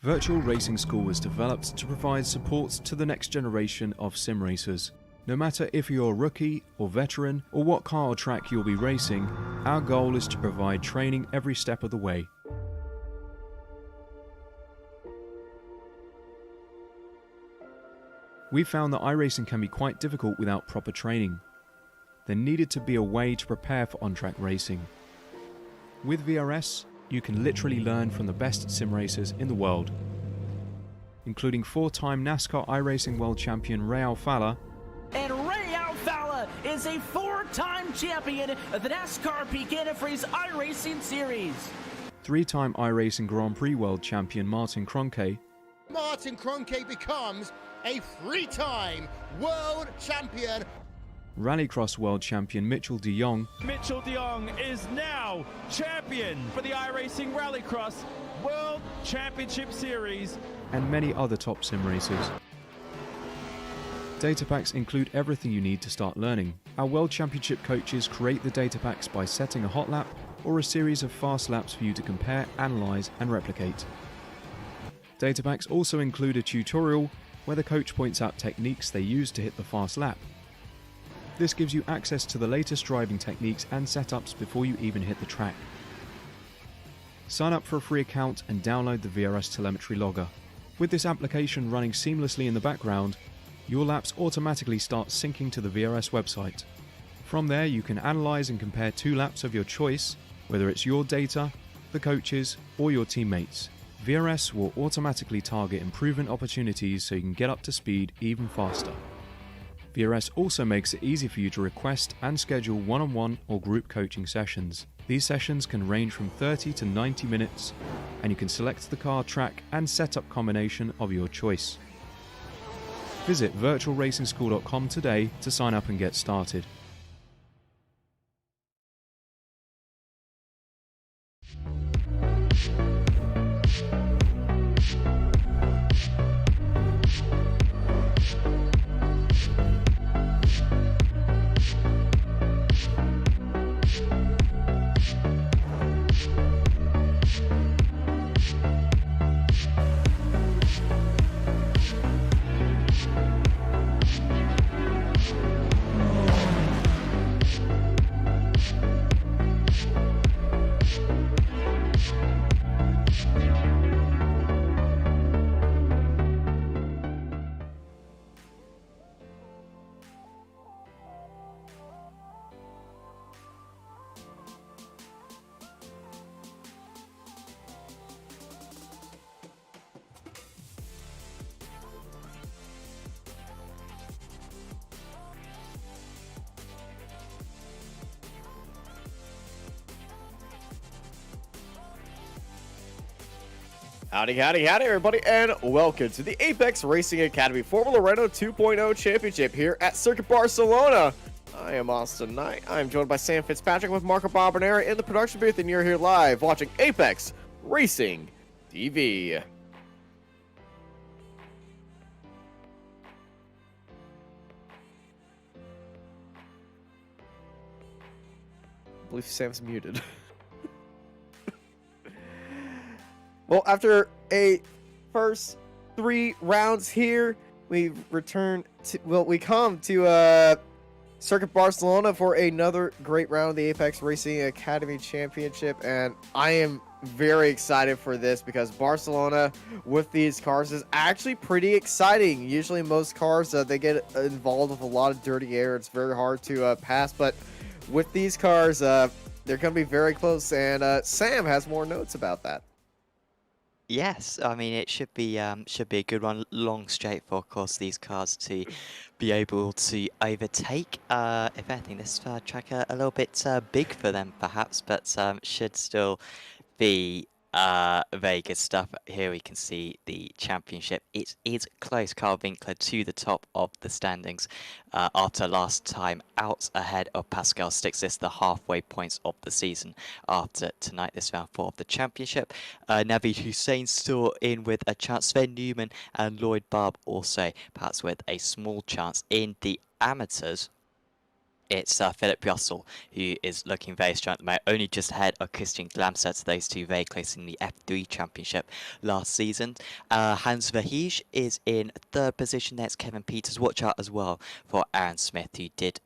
Virtual Racing School was developed to provide support to the next generation of sim racers. No matter if you're a rookie or veteran or what car or track you'll be racing, our goal is to provide training every step of the way. We found that iRacing can be quite difficult without proper training. There needed to be a way to prepare for on-track racing. With VRS, you can literally learn from the best sim racers in the world, including 4-time NASCAR iRacing World Champion Ray Alfala. And Ray Alfala is a 4-time champion of the NASCAR Peak Antifreeze iRacing Series. 3-time iRacing Grand Prix World Champion Martin Kroenke. Martin Kroenke becomes a 3-time world champion. Rallycross World Champion Mitchell de Jong. Mitchell de Jong is now champion for the iRacing Rallycross World Championship Series. And many other top sim racers. Data packs include everything you need to start learning. Our World Championship coaches create the data packs by setting a hot lap or a series of fast laps for you to compare, analyze, and replicate. Data packs also include a tutorial where the coach points out techniques they use to hit the fast lap. This gives you access to the latest driving techniques and setups before you even hit the track. Sign up for a free account and download the VRS telemetry logger. With this application running seamlessly in the background, your laps automatically start syncing to the VRS website. From there, you can analyze and compare 2 laps of your choice, whether it's your data, the coaches, or your teammates. VRS will automatically target improvement opportunities so you can get up to speed even faster. VRS also makes it easy for you to request and schedule one-on-one or group coaching sessions. These sessions can range from 30 to 90 minutes, and you can select the car, track, and setup combination of your choice. Visit virtualracingschool.com today to sign up and get started. Howdy, howdy, howdy, everybody, and welcome to the Apex Racing Academy Formula Renault 2.0 Championship here at Circuit Barcelona. I am Austin Knight. I am joined by Sam Fitzpatrick with Marco Barbonera in the production booth, and you're here live watching Apex Racing TV. I believe Sam's muted. Well, after a first 3 rounds here, we return to, we come to Circuit Barcelona for another great round of the Apex Racing Academy Championship, and I am very excited for this because Barcelona with these cars is actually pretty exciting. Usually most cars, they get involved with a lot of dirty air. It's very hard to pass, but with these cars, they're going to be very close, and Sam has more notes about that. Yes, I mean it should be a good one. Long straight for, of course, these cars to be able to overtake. If anything, this track a little bit big for them, perhaps, but should still be very good stuff. Here we can see the championship. It is close. Carl Winkler to the top of the standings after last time out, ahead of Pascal Stixis, the halfway points of the season after tonight, this round 4 of the championship. Naveed Hussein still in with a chance. Sven Newman and Lloyd Barb also perhaps with a small chance in the amateurs. it's Philip Russell who is looking very strong at the moment, only just ahead of Christian Glamsert, those two very close in the F3 Championship last season. Hans Verheij is in third position. There's Kevin Peters. Watch out as well for Aaron Smith, who did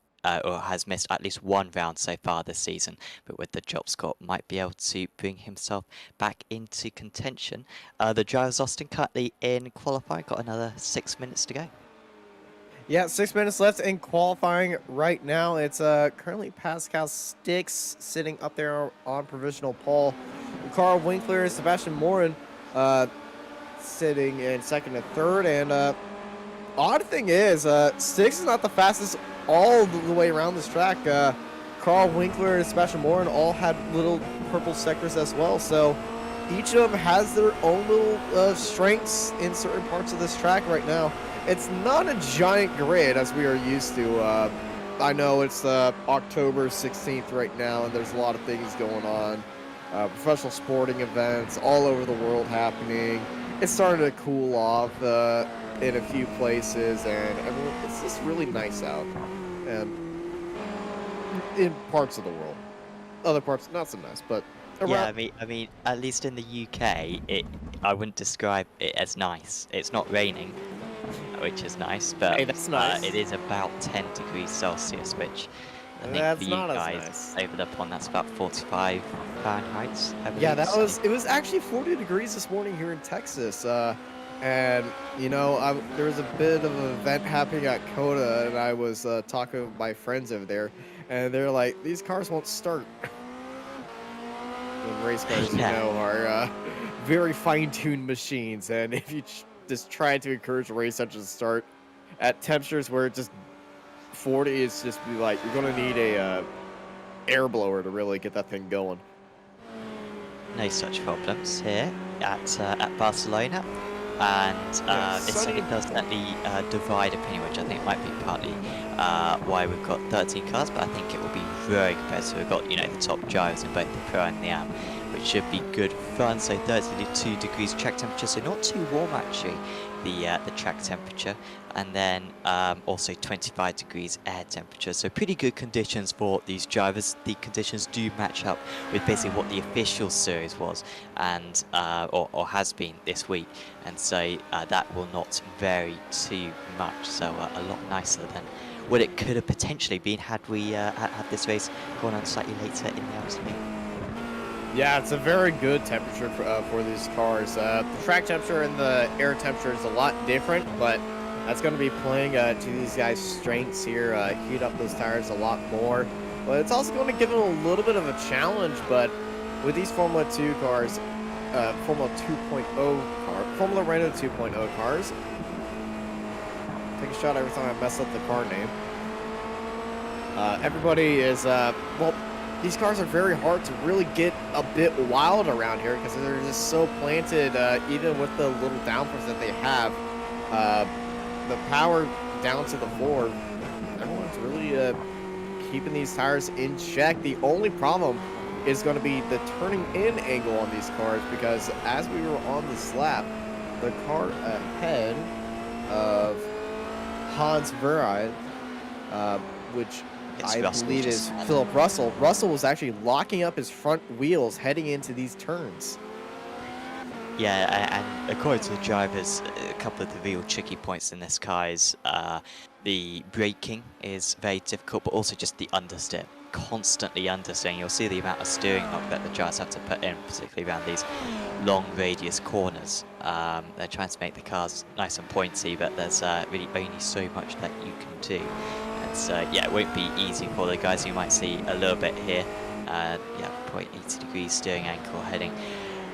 or has missed at least one round so far this season, but with the job score might be able to bring himself back into contention. The drivers Austin currently in qualifying, got another 6 minutes to go. Yeah, 6 minutes left in qualifying right now. It's currently Pascal Sticks sitting up there on provisional pole. Carl Winkler and Sebastian Morin sitting in second and third. And odd thing is, Sticks is not the fastest all the way around this track. Carl Winkler and Sebastian Morin all had little purple sectors as well. So each of them has their own little strengths in certain parts of this track right now. It's not a giant grid as we are used to. I know it's October 16th right now, and there's a lot of things going on. Professional sporting events all over the world happening. It's starting to cool off in a few places, and it's just really nice out. And in parts of the world, other parts not so nice, but around. Yeah, I mean, at least in the UK, I wouldn't describe it as nice. It's not raining, which is nice, but hey, that's nice. It is about 10 degrees Celsius, which I think that's for you not as guys nice. over the pond, that's about 45 Fahrenheit. I believe. Yeah, it was actually 40 degrees this morning here in Texas. And, you know, there was a bit of an event happening at COTA, and I was talking with my friends over there, and they're like, these cars won't start. And race cars, you know, are very fine-tuned machines, and if you just try to encourage a race such as start at temperatures where it's just 40, it's just be like, you're going to need a air blower to really get that thing going. No such problems here at Barcelona. And it does definitely divide opinion, which I think might be partly why we've got 13 cars, but I think it will be very competitive. We've got, you know, the top drivers in both the Pro and the AM, which should be good fun. So 32 degrees track temperature, so not too warm actually, the track temperature, and then also 25 degrees air temperature, so pretty good conditions for these drivers. The conditions do match up with basically what the official series was, and or has been this week, and so that will not vary too much, so a lot nicer than what it could have potentially been had we had this race going on slightly later in the afternoon. Yeah, it's a very good temperature for these cars. The track temperature and the air temperature is a lot different, but that's going to be playing to these guys' strengths here. Heat up those tires a lot more. But it's also going to give them a little bit of a challenge. But with these Formula 2 cars, Formula Renault 2.0 cars, take a shot every time I mess up the car name. Everybody is, well, these cars are very hard to really get a bit wild around here because they're just so planted, even with the little downforce that they have. The power down to the floor, everyone's really keeping these tires in check. The only problem is going to be the turning in angle on these cars, because as we were on this lap, the car ahead of Hans Verheij, which I believe is Philip Russell. Russell was actually locking up his front wheels heading into these turns. Yeah, and according to the drivers, a couple of the real tricky points in this car is the braking is very difficult, but also just the understeer. Constantly understeering. You'll see the amount of steering knock that the drivers have to put in, particularly around these long radius corners. They're trying to make the cars nice and pointy, but there's really only so much that you can do. And so, yeah, it won't be easy for the guys. You might see a little bit here. Yeah, probably 80 degrees steering angle heading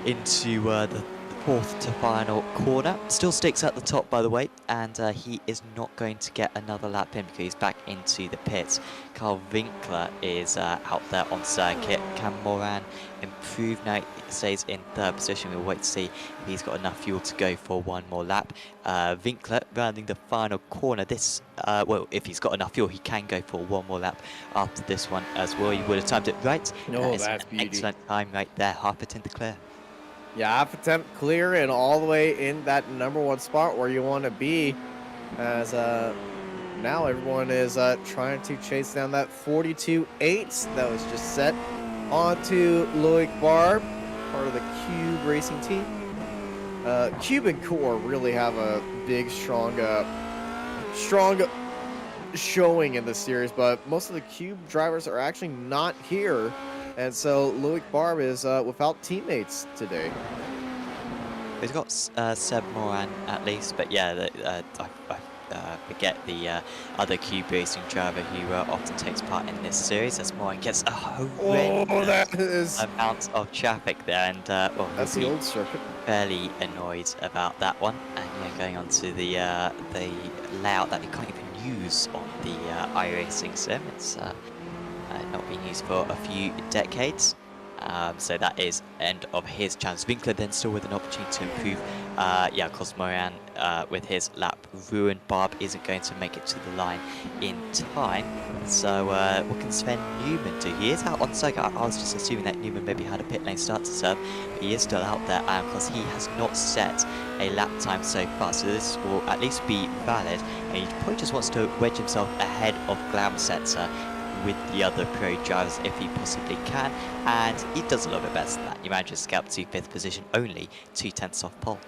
into the fourth to final corner. Still Sticks at the top, by the way, and he is not going to get another lap in because he's back into the pits. Carl Winkler is out there on circuit. Cam Moran improved now, he stays in third position. We'll wait to see if he's got enough fuel to go for one more lap. Winkler rounding the final corner. This, well, if he's got enough fuel, he can go for one more lap after this one as well. You would have timed it right. No, that's an beauty. Excellent time right there, half a tent to clear. Yeah, half attempt clear and all the way in that #1 spot where you want to be, as now everyone is trying to chase down that 42.8 that was just set onto Loic Barb, part of the Cube Racing team. Cube and Core really have a big, strong showing in this series, but most of the Cube drivers are actually not here, and so Loic Barb is without teammates today. He's got Seb Moran at least, but yeah, I forget the other Cube Racing driver who often takes part in this series, as Moran gets a horrendous amount of traffic there, and well, that's the old circuit. Fairly annoyed about that one, and yeah, going on to the layout that you can't even use on the iRacing sim. It's not been used for a few decades. So that is end of his chance. Winkler then still with an opportunity to improve. Yeah, of course, Moran with his lap ruined. Barb isn't going to make it to the line in time. So what can Sven Newman do? He is out on circuit. I was just assuming that Newman maybe had a pit lane start to serve, but he is still out there. And of course, he has not set a lap time so far, so this will at least be valid. And he probably just wants to wedge himself ahead of Glamsetter with the other pro drivers if he possibly can, and he does a little bit better than that. He manages to get up to 5th position, only 2/10 off pole.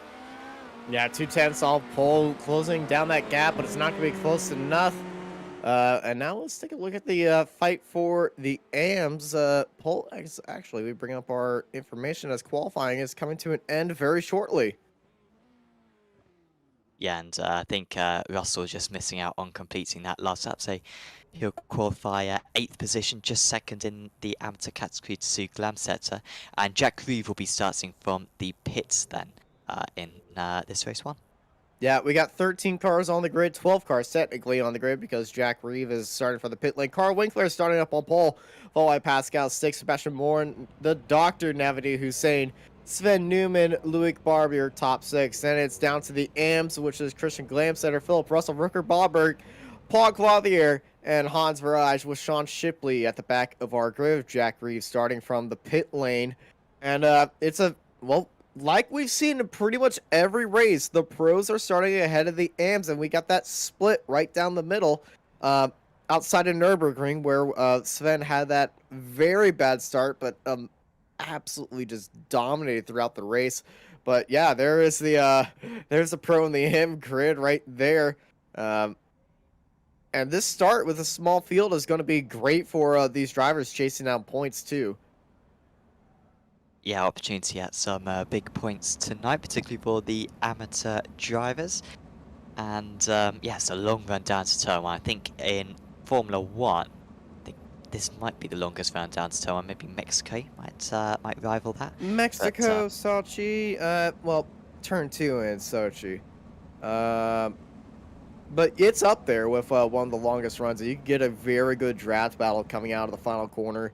Yeah, 2/10 off pole, closing down that gap, but it's not going to be close enough. And now let's take a look at the fight for the AMS pole. Actually, we bring up our information as qualifying is coming to an end very shortly. Yeah, and I think Russell's just missing out on completing that last lap, so he'll qualify 8th position, just second in the amateur category to Glamsetter. And Jack Reeve will be starting from the pits then in this race 1. Yeah, we got 13 cars on the grid, 12 cars technically on the grid because Jack Reeve is starting for the pit lane. Carl Winkler is starting up on pole, followed by Pascal Stick, Sebastian Moore, the Dr. Navidi Hussein, Sven Newman, Loic Barb, your top 6. Then it's down to the AMS, which is Christian Glamsetter, Philip Russell, Rooker Bobberg, Paul Clothier, and Hans Verage with Sean Shipley at the back of our grid. Jack Reeve starting from the pit lane. And it's a, well, like we've seen in pretty much every race, the pros are starting ahead of the AMS, and we got that split right down the middle outside of Nürburgring, where Sven had that very bad start, but absolutely just dominated throughout the race. But yeah, there is the there's the pro in the AM grid right there. And this start with a small field is going to be great for these drivers chasing down points too. Yeah, opportunity at some big points tonight, particularly for the amateur drivers. And yeah, it's a long run down to turn 1. I think in Formula 1, I think this might be the longest run down to turn 1. Maybe Mexico might rival that. Mexico, but, Sochi, well, turn 2 in Sochi. But it's up there with one of the longest runs. You can get a very good draft battle coming out of the final corner,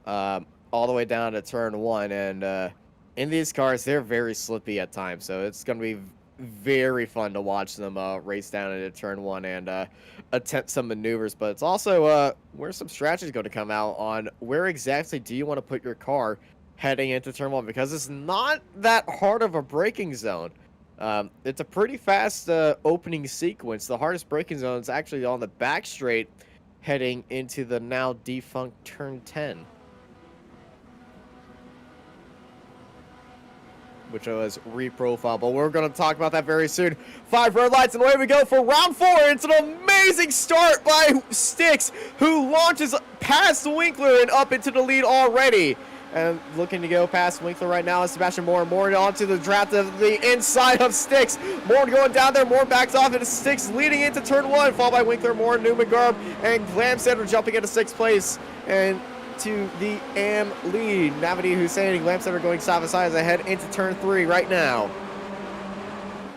all the way down to turn 1. And in these cars, they're very slippy at times, so it's going to be very fun to watch them race down into turn 1 and attempt some maneuvers. But it's also where some strategy is going to come out on where exactly do you want to put your car heading into turn 1, because it's not that hard of a braking zone. It's a pretty fast opening sequence. The hardest braking zone is actually on the back straight heading into the now defunct turn 10, which was reprofiled, but we're going to talk about that very soon. 5 red lights, and away we go for round 4. It's an amazing start by Styx, who launches past Winkler and up into the lead already. And looking to go past Winkler right now is Sebastian Moore. Moore onto the draft of the inside of Styx. Moore going down there. Moore backs off into Styx, leading into turn 1, followed by Winkler, Moore, Newman, Garb, and Glamsetter jumping into 6th place. And to the AM lead, Navidi Hussein and Glamsetter going side by side as they head into turn 3 right now.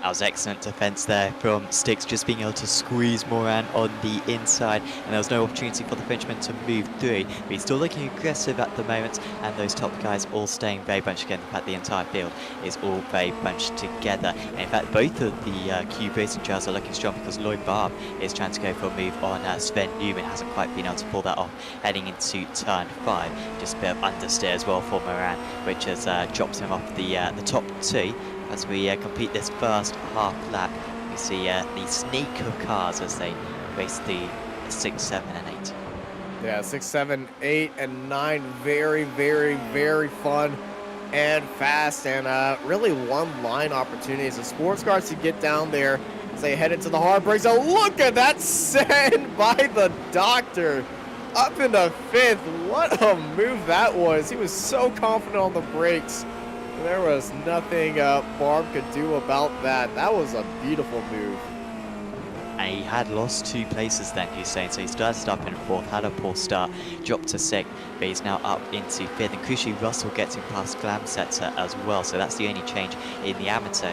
That was excellent defense there from Styx, just being able to squeeze Moran on the inside, and there was no opportunity for the Frenchman to move through. But he's still looking aggressive at the moment, and those top guys all staying very bunched together. In fact, the entire field is all very bunched together. And in fact, both of the Cube Racing drivers are looking strong, because Lloyd Barb is trying to go for a move on Sven Newman, hasn't quite been able to pull that off heading into turn 5. Just a bit of understeer as well for Moran, which has dropped him off the top 2. As we complete this first half lap, we see the sneak of cars as they race the 6, 7, and 8. Yeah, 6, 7, 8, and 9. Very, very, very fun and fast, and really one-line opportunities. The sports cars to get down there as they head into the hard breaks. Oh, look at that send by the Doctor up in the 5th. What a move that was. He was so confident on the brakes. There was nothing Barb could do about that. That was a beautiful move. And he had lost 2 places then, Hussein, so he started up in 4th, had a poor start, dropped to 6th, but he's now up into 5th, and crucially Russell gets him past Glamsetter as well, so that's the only change in the amateur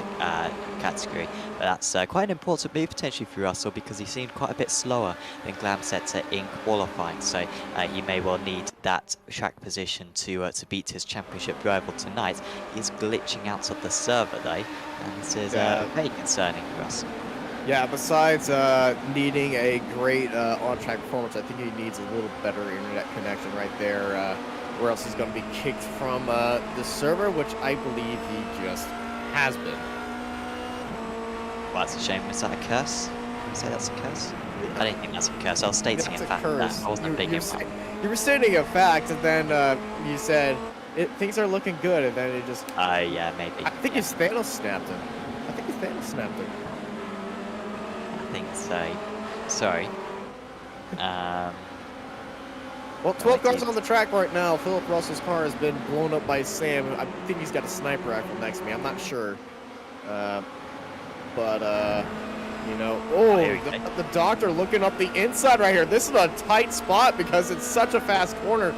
category. But that's quite an important move potentially for Russell, because he seemed quite a bit slower than Glamsetter in qualifying, so he may well need that track position to beat his championship rival tonight. He's glitching out of the server though, and this is very concerning for Russell. Yeah, besides needing a great on-track performance, I think he needs a little better internet connection right there, or else he's going to be kicked from the server, which I believe he just has been. Well, that's a shame. Was that a curse? Can we say that's a curse? I don't think that's a curse. I was stating a fact. I wasn't big enough. You were stating a fact, and then you said things are looking good, and then it just... yeah, maybe. I think his Thanos snapped him. I think so. Sorry. Well, 12 cars on the track right now. Philip Russell's car has been blown up by Sam. I think he's got a sniper rifle next to me. I'm not sure. You know, the Doctor looking up the inside right here. This is a tight spot because it's such a fast corner.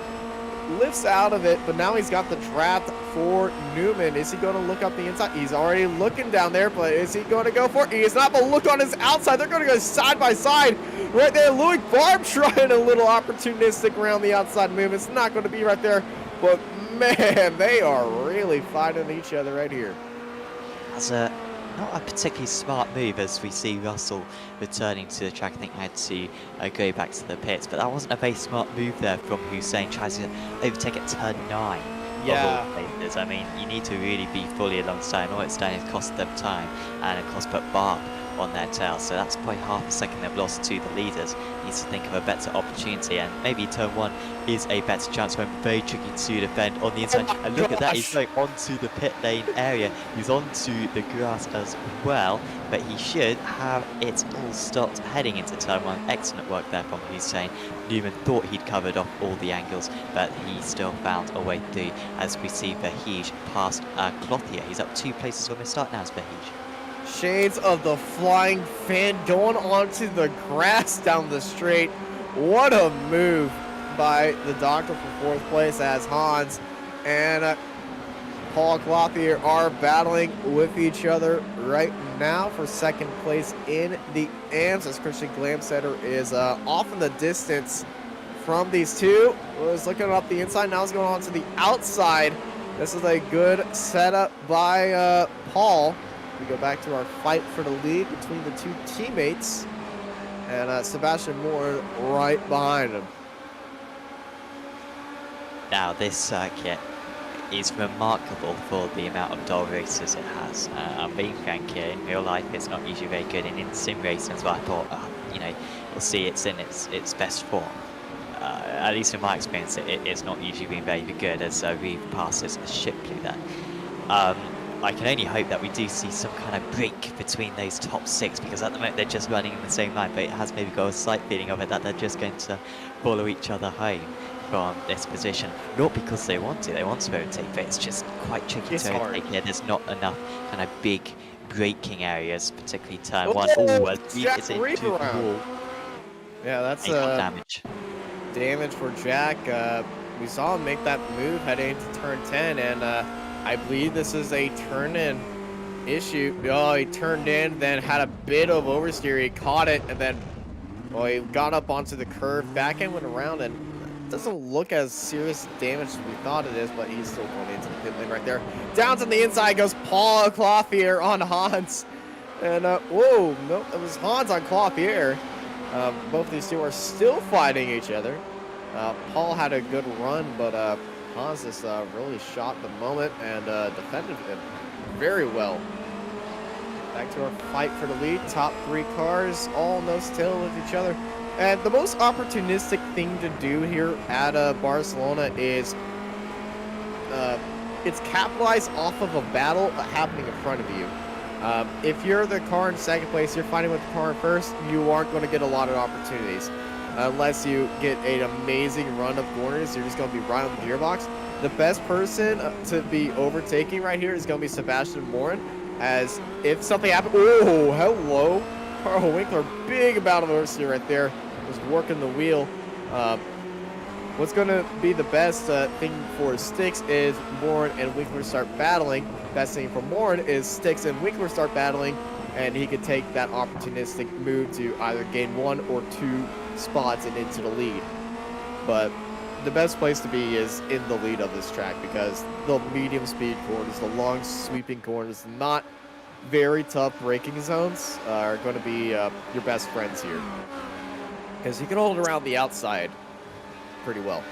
Lifts out of it, but now he's got the draft for Newman. Is he going to look up the inside? He's already looking down there, but is he going to go for it? He is not, but look on his outside. They're going to go side by side right there. Louis Barb trying a little opportunistic around the outside move. It's not going to be right there, but man, they are really fighting each other right here. That's not a particularly smart move, as we see Russell returning to the track. I think he had to go back to the pits, but that wasn't a very smart move there from Hussein, tries to overtake at turn 9. Yeah. I mean, you need to really be fully alongside, and all it's done is cost them time, and of course put Barb on their tail, so that's probably half a second they've lost to the leaders. Needs to think of a better opportunity, and maybe turn 1 is a better chance for him. Very tricky to defend on the inside, and look at that, he's going onto the pit lane area, he's onto the grass as well, but he should have it all stopped heading into turn 1. Excellent work there from Hussein. Newman thought he'd covered off all the angles, but he still found a way through, as we see Verheij past Clothier. He's up 2 places from his start now as Verheij. Shades of the flying fan going onto the grass down the straight. What a move by the Doctor for 4th place, as Hans and Paul Clothier are battling with each other right now for 2nd place in the AMS, as Christian Glamsetter is off in the distance from these two. Was looking up the inside, now he's going on to the outside. This is a good setup by Paul. We go back to our fight for the lead between the 2 teammates, and Sebastian Moore right behind him. Now this circuit is remarkable for the amount of dull races it has. I'm being frank here, in real life it's not usually very good, and in sim racing as well, I thought, you know, we'll see it's in its best form. At least in my experience, it's not usually been very good, as we've passed as a ship through that. I can only hope that we do see some kind of break between those top 6, because at the moment they're just running in the same line, but it has maybe got a slight feeling of it that they're just going to follow each other home from this position. Not because they want to overtake, but it's just quite tricky to overtake here. There's not enough kind of big braking areas, particularly turn 1. Oh, as he is into the wall. Yeah, that's damage. Damage for Jack. We saw him make that move heading into turn 10, and I believe this is a turn-in issue. Oh, he turned in, then had a bit of oversteer. He caught it, and then, well, he got up onto the curve. Back end went around, and it doesn't look as serious damage as we thought it is, but he's still going into the pit lane right there. Down to the inside goes Paul Clothier on Hans. And, whoa, nope, it was Hans on Clothier. Both of these two are still fighting each other. Paul had a good run, but Hans just really shot the moment and defended it very well. Back to our fight for the lead. Top 3 cars, all nose to tail with each other. And the most opportunistic thing to do here at Barcelona is it's capitalize off of a battle happening in front of you. If you're the car in second place, you're fighting with the car in first, you aren't going to get a lot of opportunities. Unless you get an amazing run of corners, you're just going to be right on the gearbox. The best person to be overtaking right here is going to be Sebastian Morin, as if something happened. Oh, hello. Carl Winkler, big amount of oversteer right there. Was working the wheel. What's going to be the best thing for Sticks is Morin and Winkler start battling. Best thing for Morin is Sticks and Winkler start battling, and he could take that opportunistic move to either gain 1 or 2 spots and into the lead. But the best place to be is in the lead of this track, because the medium speed corners, the long sweeping corners, not very tough braking zones are going to be your best friends here, because you can hold around the outside pretty well.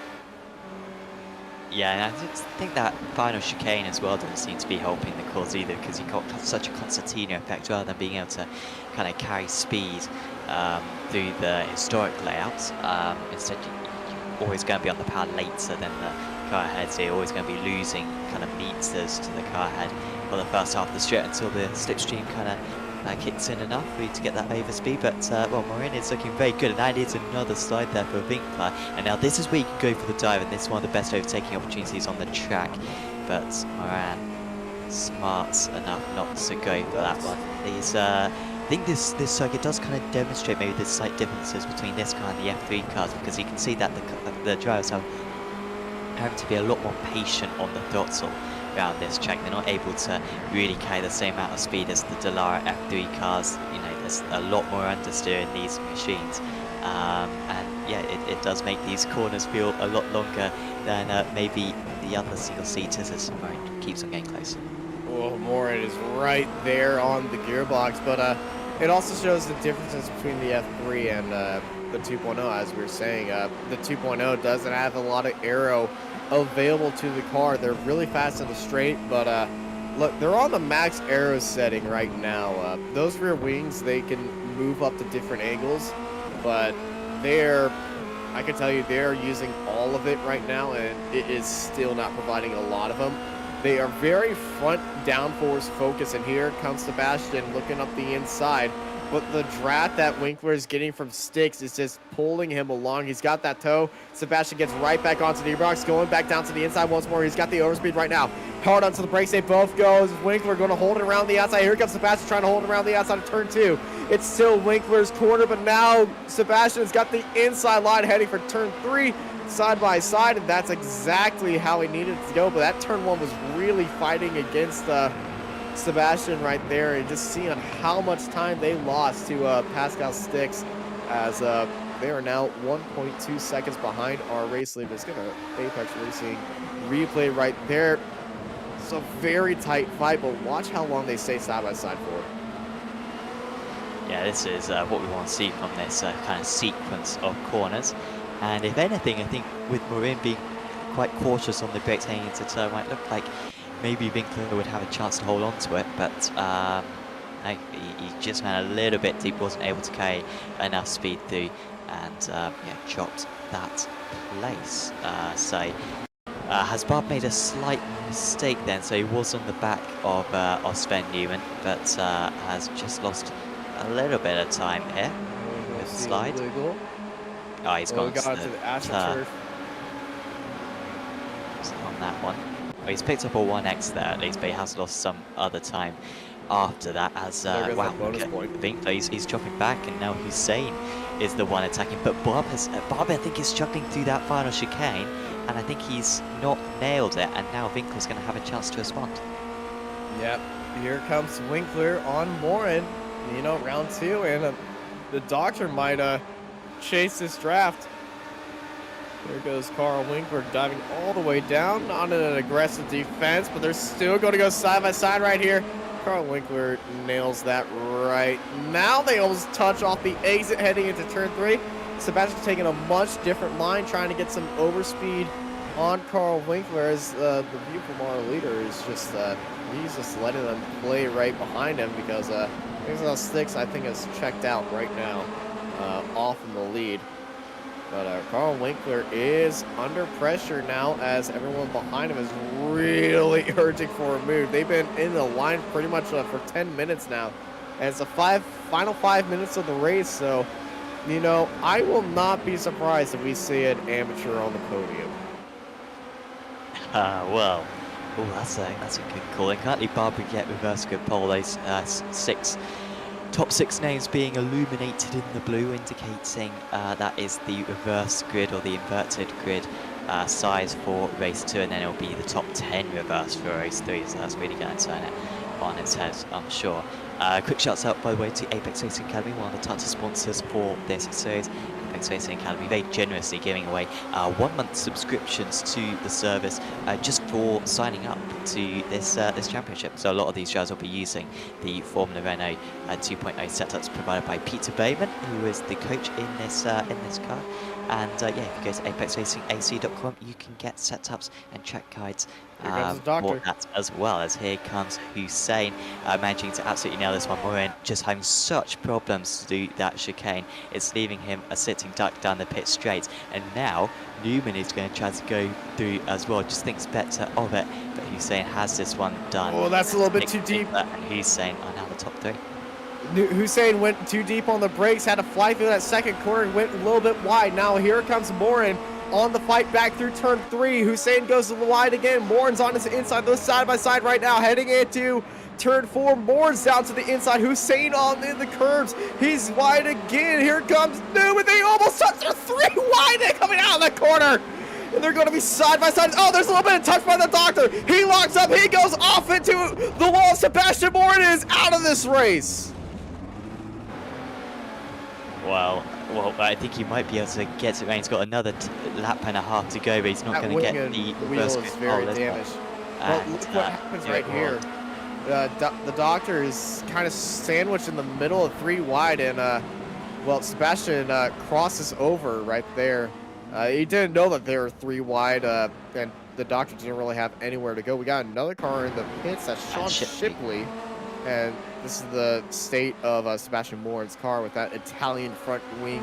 Yeah, and I just think that final chicane as well doesn't seem to be helping the cause either, because you've got such a concertina effect rather than being able to kind of carry speed through the historic layouts. Instead, you're always going to be on the power later than the car ahead, so you're always going to be losing kind of meters to the car ahead for the first half of the straight until the slipstream kind of kicks in enough for you to get that overspeed. But well, Morin is looking very good, and that is another slide there for Winkler. And now this is where you can go for the dive, and this is one of the best overtaking opportunities on the track. But Morin smart enough not to go for that one. He's I think this circuit does kind of demonstrate maybe the slight differences between this car and the F3 cars, because you can see that the drivers have having to be a lot more patient on the throttle around this track. They're not able to really carry the same amount of speed as the Dallara F3 cars. You know, there's a lot more understeer in these machines, and yeah, it does make these corners feel a lot longer than maybe the other single-seaters as Morin keeps on getting closer. Well, Morin is right there on the gearbox, but it also shows the differences between the F3 and the 2.0, as we were saying. The 2.0 doesn't have a lot of aero available to the car. They're really fast in the straight, but look, they're on the max aero setting right now. Those rear wings, they can move up to different angles, but I can tell you, they're using all of it right now, and it is still not providing a lot of them. They are very front downforce focused, and here comes Sebastian looking up the inside. But the draft that Winkler is getting from Sticks is just pulling him along. He's got that toe. Sebastian gets right back onto the box, going back down to the inside once more. He's got the overspeed right now. Hard onto the brakes, they both go. Winkler going to hold it around the outside. Here comes Sebastian trying to hold it around the outside of turn 2. It's still Winkler's corner, but now Sebastian's got the inside line heading for turn 3. Side by side, and that's exactly how he needed to go. But that turn 1 was really fighting against Sebastian right there, and just seeing how much time they lost to Pascal Sticks, as they are now 1.2 seconds behind our race leader. It's gonna Apex Racing replay right there. It's a very tight fight, but watch how long they stay side by side for. Yeah, this is what we want to see from this kind of sequence of corners. And if anything, I think with Morin being quite cautious on the brakes heading into turn, might look like maybe Winkler would have a chance to hold on to it, but he just went a little bit deep, wasn't able to carry enough speed through, and yeah, chopped that place. So has Bob made a slight mistake then? So he was on the back of Sven Newman, but has just lost a little bit of time here with the slide. Oh, he's gone to the AstroTurf on that one. Well, he's picked up a 1x there at least, but he has lost some other time after that, as wow, Winkler, he's dropping back, and now Hussein is the one attacking. But Bob, I think, is struggling through that final chicane, and I think he's not nailed it, and now Winkler's going to have a chance to respond. Yep, here comes Winkler on Morin, you know, round 2, and the doctor might chase this draft. There goes Carl Winkler diving all the way down on an aggressive defense, but they're still going to go side by side right here. Carl Winkler nails that right now. They almost touch off the exit heading into turn 3. Sebastian's taking a much different line, trying to get some overspeed on Carl Winkler as the view from our leader is just he's just letting them play right behind him because Sticks I think is checked out right now off in the lead. But Carl Winkler is under pressure now as everyone behind him is really urging for a move. They've been in the line pretty much for 10 minutes now. And it's the final 5 minutes of the race, so, you know, I will not be surprised if we see an amateur on the podium. Well, that's a good call. And currently Barbara get reverse grid pole, those top 6 names being illuminated in the blue, indicating that is the reverse grid or the inverted grid size for race 2, and then it'll be the top 10 reverse for race 3, so that's really going to turn it on its head, I'm sure. Quick shouts out, by the way, to Apex Racing Academy, one of the title sponsors for this series. Apex Racing Academy, very generously giving away 1-month subscriptions to the service just for signing up to this championship. So a lot of these drivers will be using the Formula Renault 2.0 setups provided by Peter Bayman, who is the coach in this car. And yeah, if you go to apexracingac.com, you can get setups and track guides for that, as well as here comes Hussein managing to absolutely nail this one. Morin just having such problems to do that chicane. It's leaving him a sitting duck down the pit straight. And now Newman is going to try to go through as well, just thinks better of it. But Hussein has this one done. Oh, that's a little bit too deep. And Hussein are now the top 3. Hussein went too deep on the brakes, had to fly through that second corner and went a little bit wide. Now here comes Morin on the fight back through turn 3. Hussein goes to the wide again. Morin's on his inside. They're side by side right now, heading into turn 4. Morin's down to the inside. Hussein on in the curves. He's wide again. Here comes Newman. They almost touched their 3 wide. They're coming out of the corner. And they're going to be side by side. Oh, there's a little bit of touch by the doctor. He locks up. He goes off into the wall. Sebastian Morin is out of this race. Well, I think he might be able to get it. He's got another lap and a half to go, but he's not going to get the wheel is very damaged. But look what happens right here. The doctor is kind of sandwiched in the middle of 3 wide, and well, Sebastian crosses over right there. He didn't know that they were 3 wide, and the doctor didn't really have anywhere to go. We got another car in the pits. That's Sean Shipley, and this is the state of Sebastian Morin's car with that Italian front wing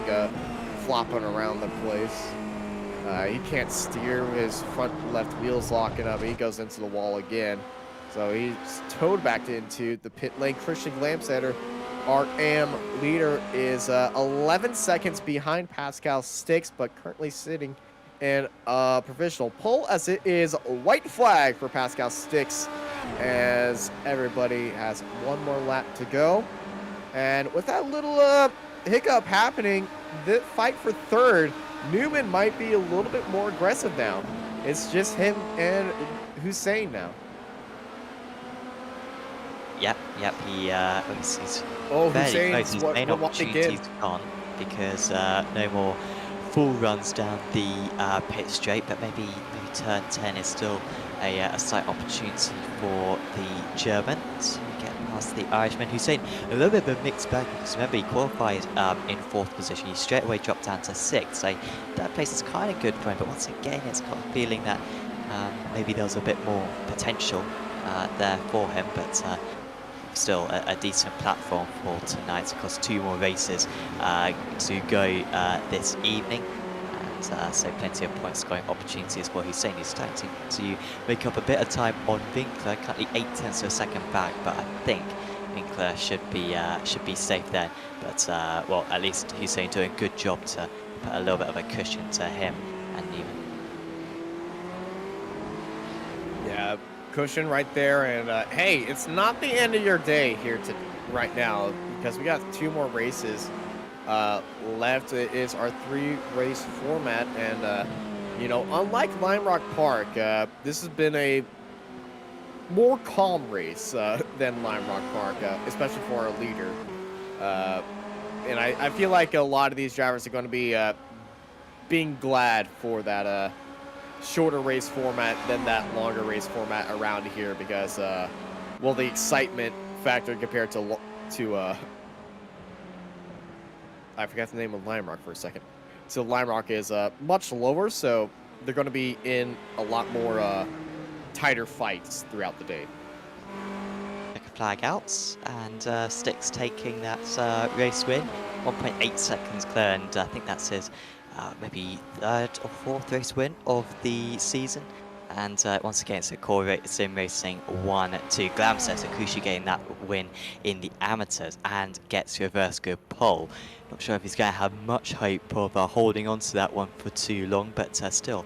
flopping around the place. He can't steer. His front left wheel's locking up. He goes into the wall again. So he's towed back into the pit lane. Christian Glamsetter, our AM leader, is 11 seconds behind Pascal Sticks, but currently sitting in a provisional pole as it is a white flag for Pascal Sticks, as everybody has 1 more lap to go. And with that little hiccup happening, the fight for 3rd, Newman might be a little bit more aggressive now. It's just him and Hussein now. Yep, he's Hussein, close. His main opportunity's gone because no more full runs down the pit straight, but maybe turn 10 is still a slight opportunity for the German to get past the Irishman. Hussein, a little bit of a mixed bag because remember he qualified in 4th position. He straight away dropped down to 6th, so that place is kind of good for him, but once again it's got a feeling that maybe there was a bit more potential there for him, but still a decent platform for tonight. Of course, 2 more races to go this evening, and so plenty of point scoring opportunities for Hussein. He's starting to make up a bit of time on Winkler, currently 0.8 of a second back, but I think Winkler should be safe there. But well, at least Hussein doing a good job to put a little bit of a cushion to him and Newman. Yeah, cushion right there, and hey, it's not the end of your day here right now because we got 2 more races left. It is our 3-race format, and you know, unlike Lime Rock Park, this has been a more calm race than Lime Rock Park, especially for our leader. And I feel like a lot of these drivers are going to be being glad for that shorter race format than that longer race format around here because, well, the excitement factor compared to I forgot the name of Lime Rock for a second. So Lime Rock is much lower, so they're going to be in a lot more tighter fights throughout the day. Flag outs, and Sticks taking that race win. 1.8 seconds clear, and I think that's his maybe third or fourth race win of the season. And once again, so Core Sim Racing 1-2. Glamset Akushi getting that win in the amateurs and gets reverse good pole. Not sure if he's going to have much hope of holding on to that one for too long, but still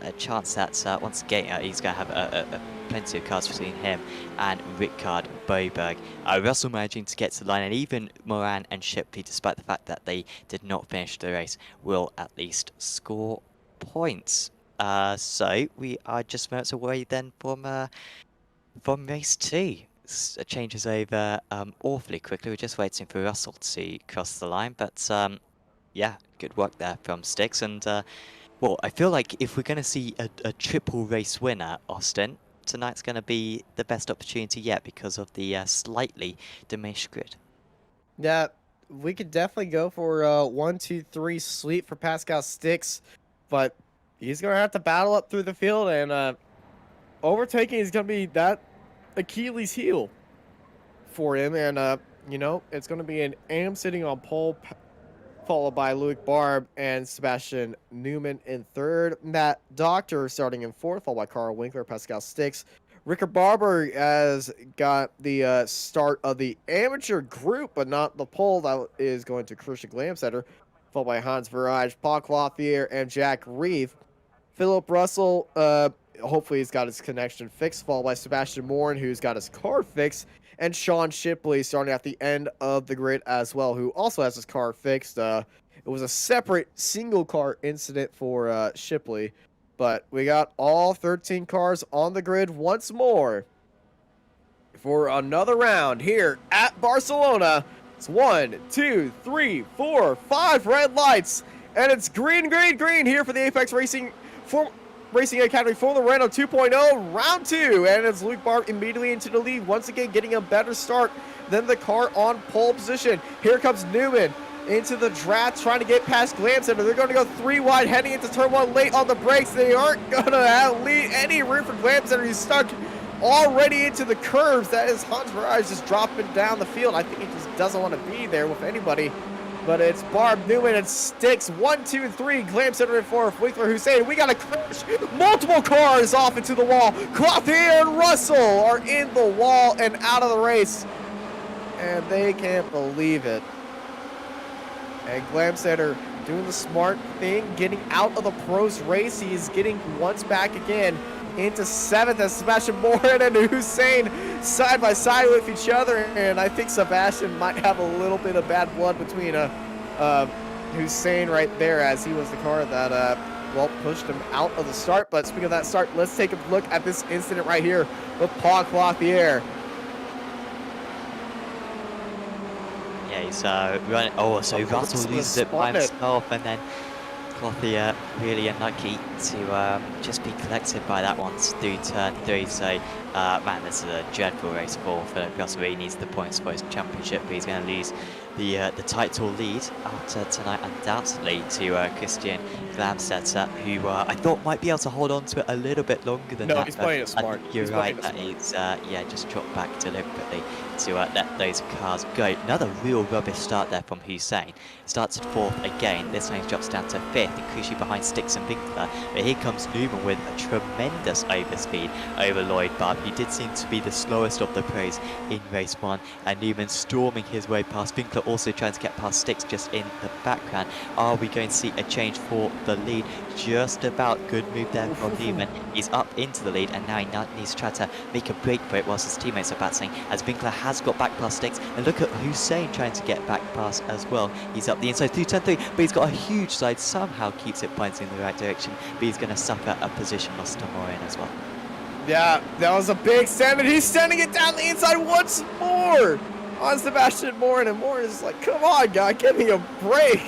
a chance that once again he's going to have plenty of cars between him and Rickard Boberg. Russell managing to get to the line, and even Moran and Shipley, despite the fact that they did not finish the race, will at least score points. So we are just minutes away then from race 2. It changes over awfully quickly. We're just waiting for Russell to cross the line, but yeah, good work there from Sticks. And well, I feel like if we're going to see a triple race winner, Austin, tonight's going to be the best opportunity yet because of the slightly diminished grid. Yeah, we could definitely go for 1, 2, 3 sweep for Pascal Sticks, but he's going to have to battle up through the field, and overtaking is going to be that Achilles heel for him. And, you know, it's going to be an Am sitting on pole, followed by Luke Barb and Sebastian Newman in third. Matt Doctor starting in fourth, followed by Carl Winkler, Pascal Sticks. Rickard Barber has got the start of the amateur group, but not the pole. That is going to Christian Glamsetter, followed by Hans Verage, Paul Clothier, and Jack Reeve. Philip Russell, hopefully he's got his connection fixed, followed by Sebastian Morin, who's got his car fixed, and Sean Shipley starting at the end of the grid as well, who also has his car fixed. It was a separate single car incident for Shipley, but we got all 13 cars on the grid once more for another round here at Barcelona. It's 1, 2, 3, 4, 5 red lights, and it's green, green, green here for the Apex Racing Academy for the Renault 2.0 round 2, and it's Luke Barb immediately into the lead, once again getting a better start than the car on pole position. Here comes Newman into the draft, trying to get past Glamsetter. They're going to go 3 wide heading into turn 1 late on the brakes. They aren't going to have any room for Glamsetter. He's stuck already into the curves. That is Hans Verage just dropping down the field. I think he just doesn't want to be there with anybody. But it's Barb, Newman, and Sticks. 1, 2, and 3. Glamsetter in fourth. Winkler, Hussein. We got to crash multiple cars off into the wall. Clothier and Russell are in the wall and out of the race. And they can't believe it. And Glamsetter doing the smart thing, getting out of the pros race. He is getting once back again into 7th as Sebastian Morin and Hussein side by side with each other. And I think Sebastian might have a little bit of bad blood between Hussein right there, as he was the car that well, pushed him out of the start. But speaking of that start, let's take a look at this incident right here with Paul Clothier. Yeah, he's running. Oh, so Russell loses it by himself, and then Clothier really unlucky to just be collected by that one through turn 3. So, man, this is a dreadful race for Philip Russell. He needs the points for his championship, but he's going to lose the title lead after tonight, undoubtedly, to Christian Glamsetter, who I thought might be able to hold on to it a little bit longer than that. No, he's playing it smart. You're right that he's yeah, just dropped back deliberately to let those cars go. Another real rubbish start there from Hussein. Starts at 4th again. This time he drops down to 5th, and crucially behind Sticks and Winkler. But here comes Newman with a tremendous overspeed over Lloyd Barb. He did seem to be the slowest of the pros in race 1, and Newman storming his way past. Winkler also trying to get past Sticks just in the background. Are we going to see a change for the lead? Just about. Good move there from Newman. He's up into the lead, and now he needs to try to make a break for it whilst his teammates are battling, as Winkler has got back past Sticks. And look at Hussein trying to get back past as well. He's up the inside through turn 3, but he's got a huge slide, somehow keeps it pointing in the right direction, but he's going to suffer a position loss to Morin as well. Yeah, that was a big stand, and he's sending it down the inside once more on Sebastian Morin, and Morin is like, come on, guy, give me a break.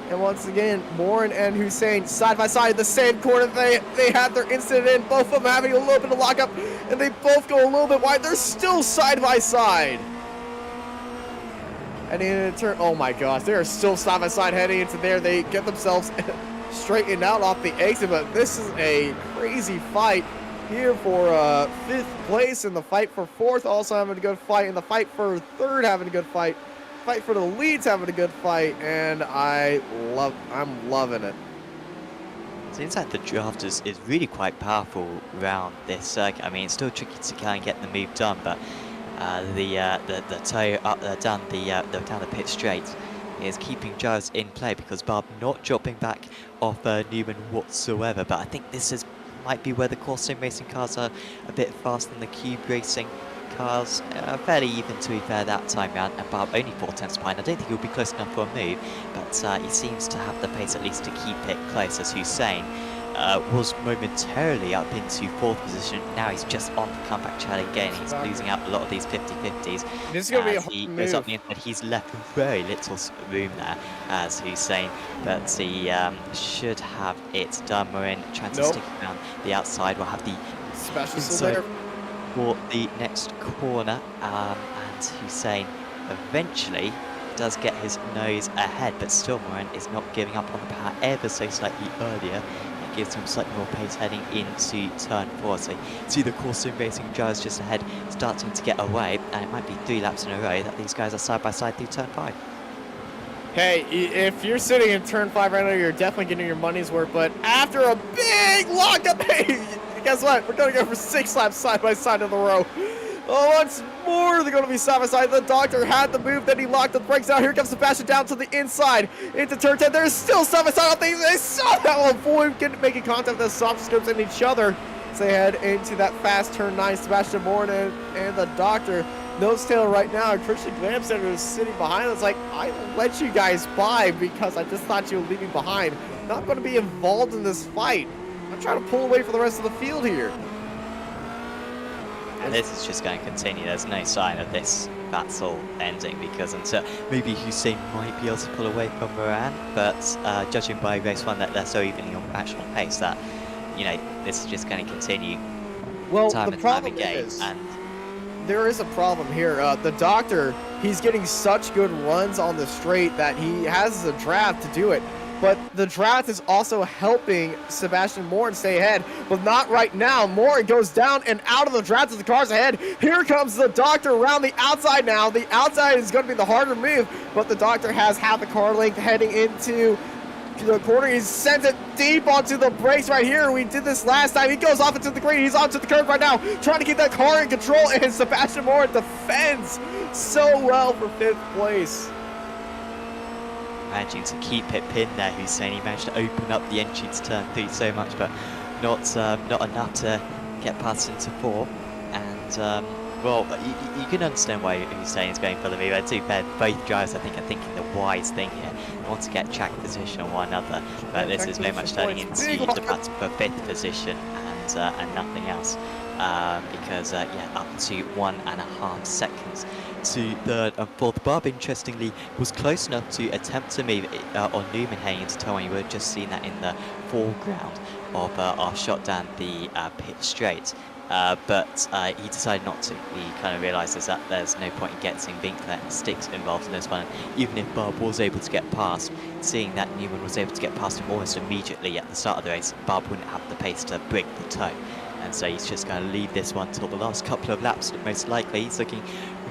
And once again, Morin and Hussein side by side, the same corner they had their incident in, both of them having a little bit of lockup, and they both go a little bit wide. They're still side by side. And in turn, oh my gosh, they are still side by side heading into there. They get themselves straightened out off the exit, but this is a crazy fight here for 5th place, in the fight for 4th also having a good fight, and the fight for 3rd having a good fight. Fight for the leads having a good fight, and I'm loving it. Seems like the draft is really quite powerful around this circuit. I mean, it's still tricky to kind of get the move done, but the toe up down the pit straight is keeping Giles in play, because Barb not dropping back off Newman whatsoever. But I think this might be where the course sim racing cars are a bit faster than the cube racing cars. Fairly even, to be fair, that time round, and Barb only 4/10 behind. I don't think he'll be close enough for a move, but he seems to have the pace at least to keep it close, as Hussein was momentarily up into 4th position. Now he's just on the comeback trail again. He's losing out a lot of these 50-50s. This is going to be a he hard goes move. up the inside. He's left very little room there, as Hussein, but he should have it done. Marin trying to stick around the outside. We'll have the Special inside there. for the next corner, and Hussein eventually does get his nose ahead, but still Moran is not giving up on the power ever so slightly earlier. It gives him slightly more pace heading into turn 4. So see the course sim racing drivers just ahead starting to get away, and it might be 3 laps in a row that these guys are side by side through turn 5. Hey, if you're sitting in turn 5 right now, you're definitely getting your money's worth, but after a big lockup, hey, guess what? We're going to go for 6 laps side by side in the row. Oh, once more, they're going to be side by side. The Doctor had the move, then he locked the brakes out. Here comes Sebastian down to the inside into turn 10. They're still side by side. I think they saw that one. Boy, making contact with the soft scopes in each other. So they head into that fast turn 9. Sebastian Moore and the Doctor. Nose tail right now. Christian Glamstetter is sitting behind. It's like, I let you guys by because I just thought you were leaving behind. Not going to be involved in this fight. I'm trying to pull away for the rest of the field here. And this is just going to continue. There's no sign of this battle ending, because until maybe Hussein might be able to pull away from Moran, but judging by race 1 that they're so evenly on actual pace that, you know, this is just going to continue time and time again. And there is a problem here. The Doctor, he's getting such good runs on the straight that he has the draft to do it. But the draft is also helping Sebastian Moore stay ahead, but not right now. Moore goes down and out of the draft as the car's ahead. Here comes the Doctor around the outside now. The outside is going to be the harder move, but the Doctor has half the car length heading into the corner. He's sent it deep onto the brakes right here. We did this last time. He goes off into the green. He's onto the curb right now, trying to keep that car in control, and Sebastian Moore defends so well for 5th place. Managing to keep it pinned there, Hussein. He managed to open up the entry to turn 3 so much, but not enough to get past into 4. And well, you can understand why Hussein is going for the move. And to be fair, both drivers, I think, are thinking the wise thing here. They want to get track position on one another, but this is very much turning into the battle for 5th position and nothing else. Because yeah, up to 1.5 seconds to 3rd and 4th. Barb, interestingly, was close enough to attempt to move on Newman heading into turn 1. You would have just seen that in the foreground of our shot down the pit straight. But he decided not to. He kind of realises that there's no point in getting Winkler and Sticks involved in this one. And even if Barb was able to get past, seeing that Newman was able to get past him almost immediately at the start of the race, Barb wouldn't have the pace to break the toe. And so he's just going to leave this one till the last couple of laps, most likely. He's looking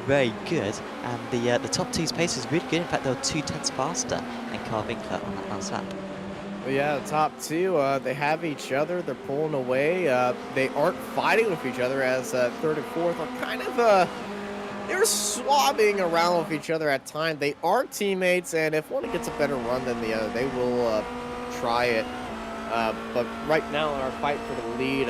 very good, and the top 2's pace is really good. In fact, they were 2/10 faster than Carl Winkler on that last lap. But yeah, the top 2, they have each other. They're pulling away. They aren't fighting with each other, as 3rd and 4th are kind of they're swabbing around with each other at times. They are teammates, and if one gets a better run than the other, they will try it. But right now in our fight for the lead,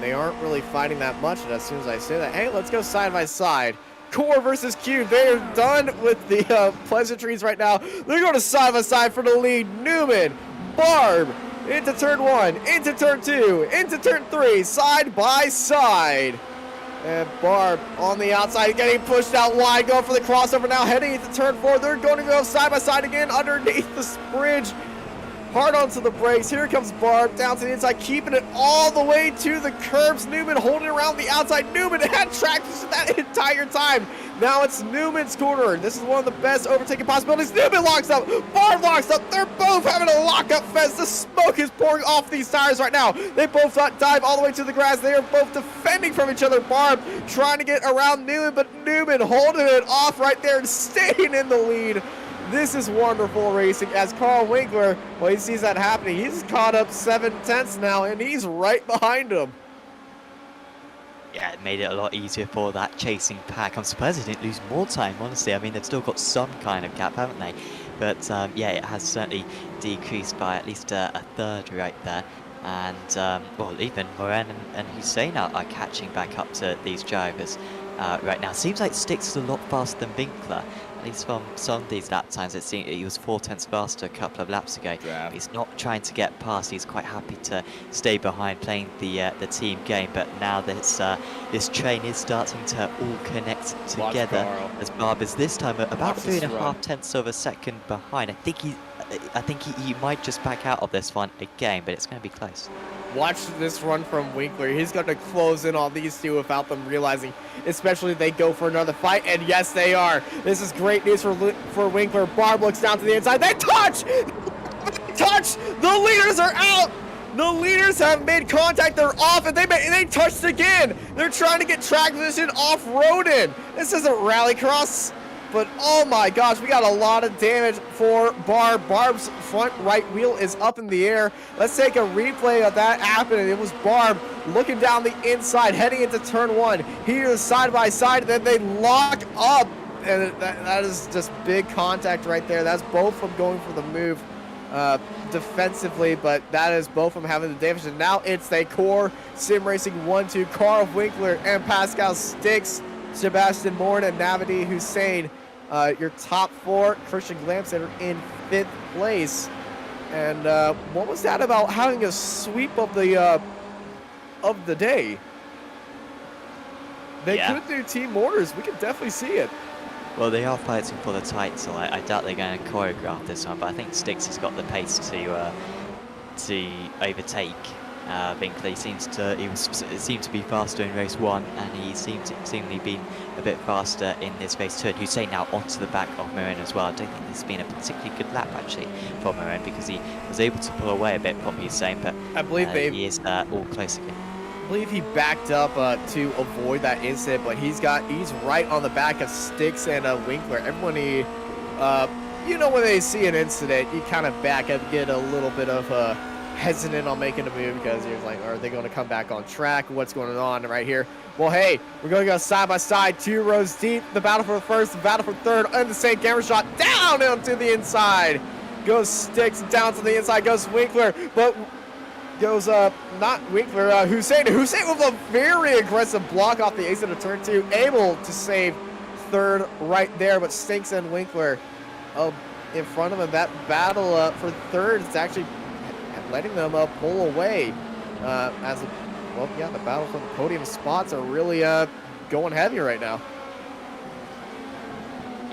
they aren't really fighting that much. And as soon as I say that, hey, let's go side by side. Core versus Cube. They are done with the pleasantries right now. They're going to side by side for the lead. Newman, Barb, into turn 1, into turn 2, into turn 3, side by side. And Barb on the outside, getting pushed out wide, going for the crossover now, heading into turn 4. They're going to go side by side again underneath this bridge. Hard onto the brakes. Here comes Barb down to the inside, keeping it all the way to the curbs. Newman holding around the outside. Newman had traction that entire time. Now it's Newman's corner. This is one of the best overtaking possibilities. Newman locks up. Barb locks up. They're both having a lock-up fest. The smoke is pouring off these tires right now. They both dive all the way to the grass. They are both defending from each other. Barb trying to get around Newman, but Newman holding it off right there and staying in the lead. This is wonderful racing as Carl Winkler, well, he sees that happening. He's caught up 7/10 now, and he's right behind him. Yeah, it made it a lot easier for that chasing pack. I'm surprised they didn't lose more time, honestly. I mean, they've still got some kind of gap, haven't they? But yeah, it has certainly decreased by at least a third right there. And, well, even Moran and Hussein are catching back up to these drivers right now. Seems like Styx is a lot faster than Winkler. At least from some of these lap times, it seemed he was 4/10 faster a couple of laps ago. Yeah. He's not trying to get past. He's quite happy to stay behind, playing the team game. But now this train is starting to all connect together. As Barb is this time about 3.5 tenths of a second behind. I think he might just back out of this one again, but it's going to be close. Watch this run from Winkler. He's going to close in on these two without them realizing, especially if they go for another fight, and yes, they are. This is great news for Winkler. Barb looks down to the inside. They touch! They touch! The leaders are out! The leaders have made contact. They're off, and they touched again. They're trying to get track position off-roaded. This isn't rallycross. But oh my gosh, we got a lot of damage for Barb. Barb's front right wheel is up in the air. Let's take a replay of that happening. It was Barb looking down the inside, heading into turn one. Here, side by side, and then they lock up. And that is just big contact right there. That's both of them going for the move defensively, but that is both of them having the damage. And now it's the core sim racing 1-2. Carl Winkler and Pascal Styx. Sebastian Morin and Navidi Hussein, your top four. Christian Glamstetter in 5th place. And what was that about having a sweep of the day? They could do team orders. We could definitely see it. Well, they are fighting for the title. I doubt they're going to choreograph this one, but I think Styx has got the pace to overtake Winkler. It seemed to be faster in race 1, and he seemingly been a bit faster in this race 2. And Hussein now onto the back of Morin as well. I don't think this has been a particularly good lap actually for Morin, because he was able to pull away a bit from Hussein, but I believe he is all close again. I believe he backed up to avoid that incident, but he's right on the back of Styx and Winkler. Everyone, when they see an incident, you kind of back up, get a little bit of hesitant on making a move, because you're like, are they going to come back on track? What's going on right here? Well, hey, we're going to go side by side, 2 rows deep. The battle for first, the battle for third, and the same camera shot down onto the inside. Goes Styx down to the inside, goes Winkler, but goes not Winkler, Hussein with a very aggressive block off the exit of turn 2, able to save third right there, but Styx and Winkler in front of him. That battle for third is actually letting them pull away the battle for the podium spots are really going heavy right now.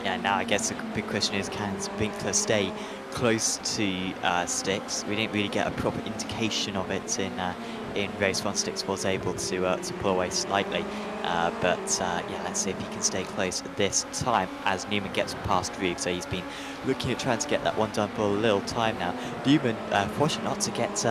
Yeah, now I guess the big question is, can Winkler stay close to Styx? We didn't really get a proper indication of it in race 1. Styx was able to pull away slightly, but yeah, let's see if he can stay close this time as Newman gets past Reeve. So he's been looking at trying to get that one done for a little time now. Newman, fortunate not to get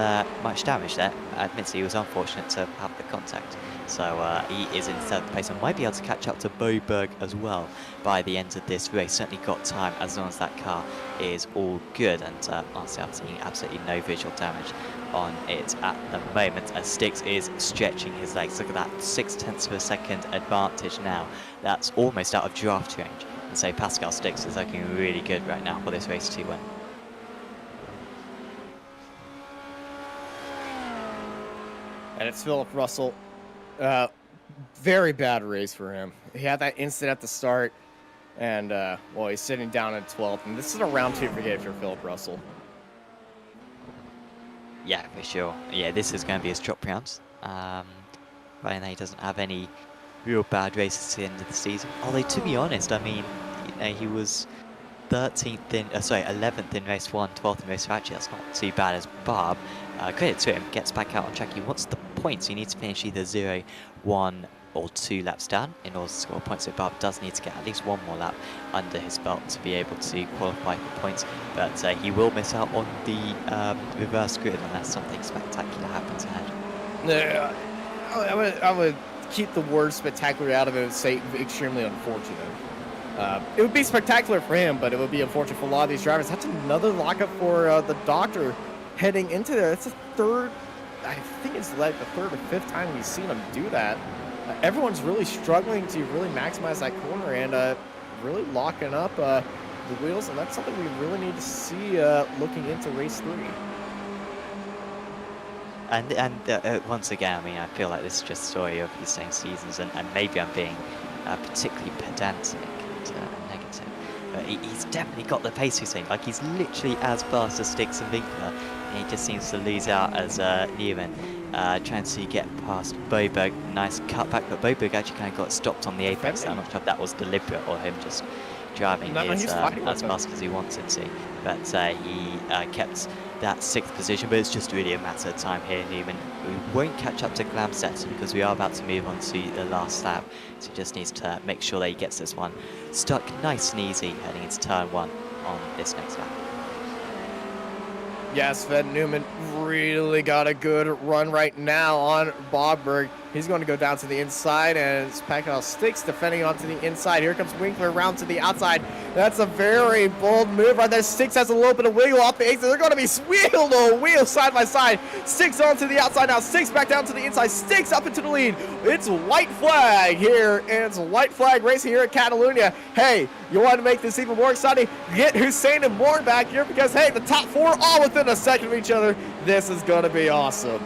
much damage there. Admittedly, he was unfortunate to have the contact. So he is in 7th place and might be able to catch up to Boberg as well by the end of this race. Certainly got time as long as that car is all good. And honestly, I'm seeing absolutely no visual damage on it at the moment as Styx is stretching his legs. Look at that, 0.6 of a second advantage now. That's almost out of draft range. And so Pascal Styx is looking really good right now for this race 2 win. And it's Philip Russell. Very bad race for him. He had that incident at the start, and well, he's sitting down at 12th, and this is a round 2 forget if you're Philip Russell. Yeah, for sure. Yeah, this is going to be his drop rounds. Right now he doesn't have any real bad races to the end of the season. Although, to be honest, I mean, he was 11th in race 1, 12th in race 2. Actually, that's not too bad as Barb. Credit to him, gets back out on track. He wants the points. He needs to finish either 0, 1, or 2 laps down in order to score points. So Barb does need to get at least 1 more lap under his belt to be able to qualify for points. But he will miss out on the reverse grid unless something spectacular happens ahead. Yeah, I would keep the word spectacular out of it and say extremely unfortunate. It would be spectacular for him, but it would be unfortunate for a lot of these drivers. That's another lockup for the Doctor heading into there. It's the third, I think it's like the 3rd or 5th time we've seen him do that. Everyone's really struggling to really maximize that corner and really locking up the wheels, and that's something we really need to see looking into race 3. And once again, I mean, I feel like this is just a story of the same seasons, and maybe I'm being particularly pedantic and negative. But he's definitely got the pace, Hussein. Like, he's literally as fast as Sticks and Winkler, and he just seems to lose out as Newman trying to get past Boberg. Nice cutback, but Boberg actually kind of got stopped on the apex. I'm not sure if that was deliberate or him just driving as fast as he wanted to. But he kept that 6th position, but it's just really a matter of time here, Newman. We won't catch up to Glamset because we are about to move on to the last lap, so he just needs to make sure that he gets this one stuck nice and easy heading into turn 1 on this next lap. Yeah, Sven Newman really got a good run right now on Bogberg. He's going to go down to the inside, and it's Pascal Sticks defending onto the inside. Here comes Winkler around to the outside. That's a very bold move right there. Sticks has a little bit of wiggle off the exit. They're going to be wheel side by side. Sticks onto the outside now. Sticks back down to the inside. Sticks up into the lead. It's white flag here, and it's white flag racing here at Catalunya. Hey, you want to make this even more exciting? Get Hussein and Bourne back here because, hey, the top 4 all within a second of each other. This is going to be awesome.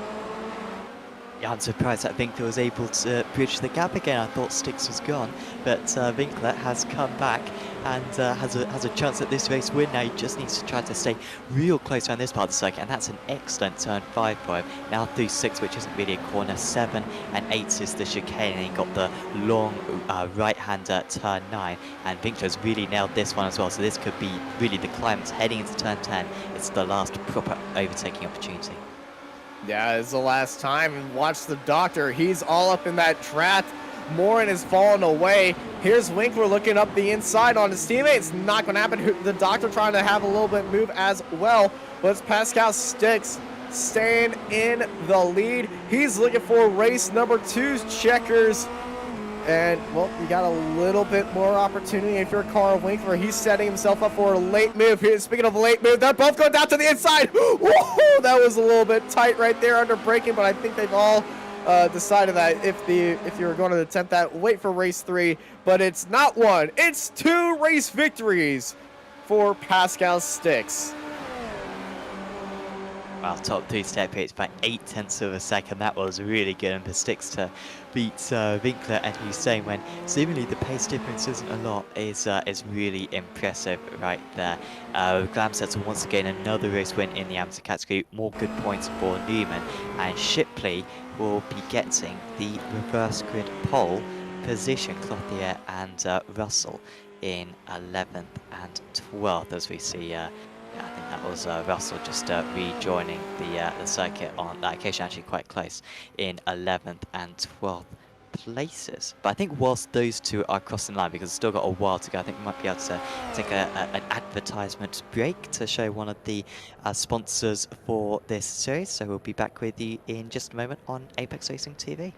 Yeah, I'm surprised that Winkler was able to bridge the gap again. I thought Sticks was gone, but Winkler has come back and has a chance at this race win. Now he just needs to try to stay real close around this part of the circuit, and that's an excellent turn 5 for him. Now through 6, which isn't really a corner, 7 and 8 is the chicane, and he got the long right-hander turn 9, and Winkler's really nailed this one as well, so this could be really the climax heading into turn 10. It's the last proper overtaking opportunity. Yeah, it's the last time. And watch the Doctor. He's all up in that trap. Morin is falling away. Here's Winkler looking up the inside on his teammates. Not going to happen. The Doctor trying to have a little bit move as well. But it's Pascal Sticks staying in the lead. He's looking for race number 2's checkers. And, well, you got a little bit more opportunity if you're Carl Winkler. He's setting himself up for a late move here. Speaking of a late move, they're both going down to the inside. Whoa, that was a little bit tight right there under braking, but I think they've all decided that if you're going to attempt that, wait for race 3. But it's not 1, it's 2 race victories for Pascal Sticks. Wow, top 3 step hits by 0.8 of a second. That was really good, and for Sticks to beat Winkler and Hussein when seemingly the pace difference isn't a lot is really impressive right there. Glamset will once again another race win in the amateur category. More good points for Newman, and Shipley will be getting the reverse grid pole position. Clothier and Russell in 11th and 12th as we see. I think that was Russell just rejoining the circuit on that occasion, actually quite close in 11th and 12th places. But I think whilst those two are crossing the line, because it's still got a while to go, I think we might be able to take an advertisement break to show one of the sponsors for this series. So we'll be back with you in just a moment on Apex Racing TV.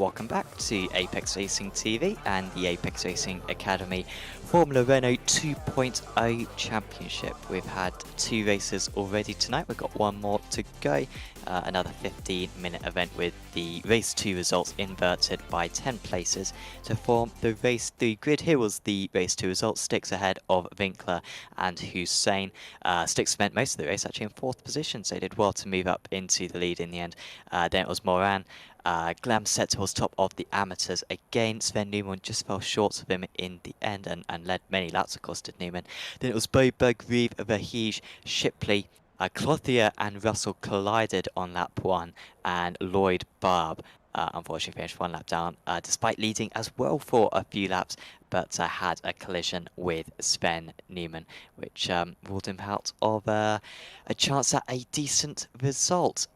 welcome back to Apex Racing TV and the Apex Racing Academy Formula Renault 2.0 Championship. We've had 2 races already tonight, we've got 1 more to go. Another 15-minute event with the race 2 results inverted by 10 places to form the race 3 grid. Here was the race 2 results. Sticks ahead of Winkler and Hussein. Sticks spent most of the race actually in 4th position, so they did well to move up into the lead in the end. Then it was Moran. Glam set towards top of the amateurs again. Sven Newman just fell short of him in the end and led many laps, of course, did Newman. Then it was Boberg, Reeve, Vahij, Shipley, Clothier and Russell collided on lap 1, and Lloyd Barb unfortunately finished 1 lap down, despite leading as well for a few laps, but had a collision with Sven Newman, which ruled him out of a chance at a decent result.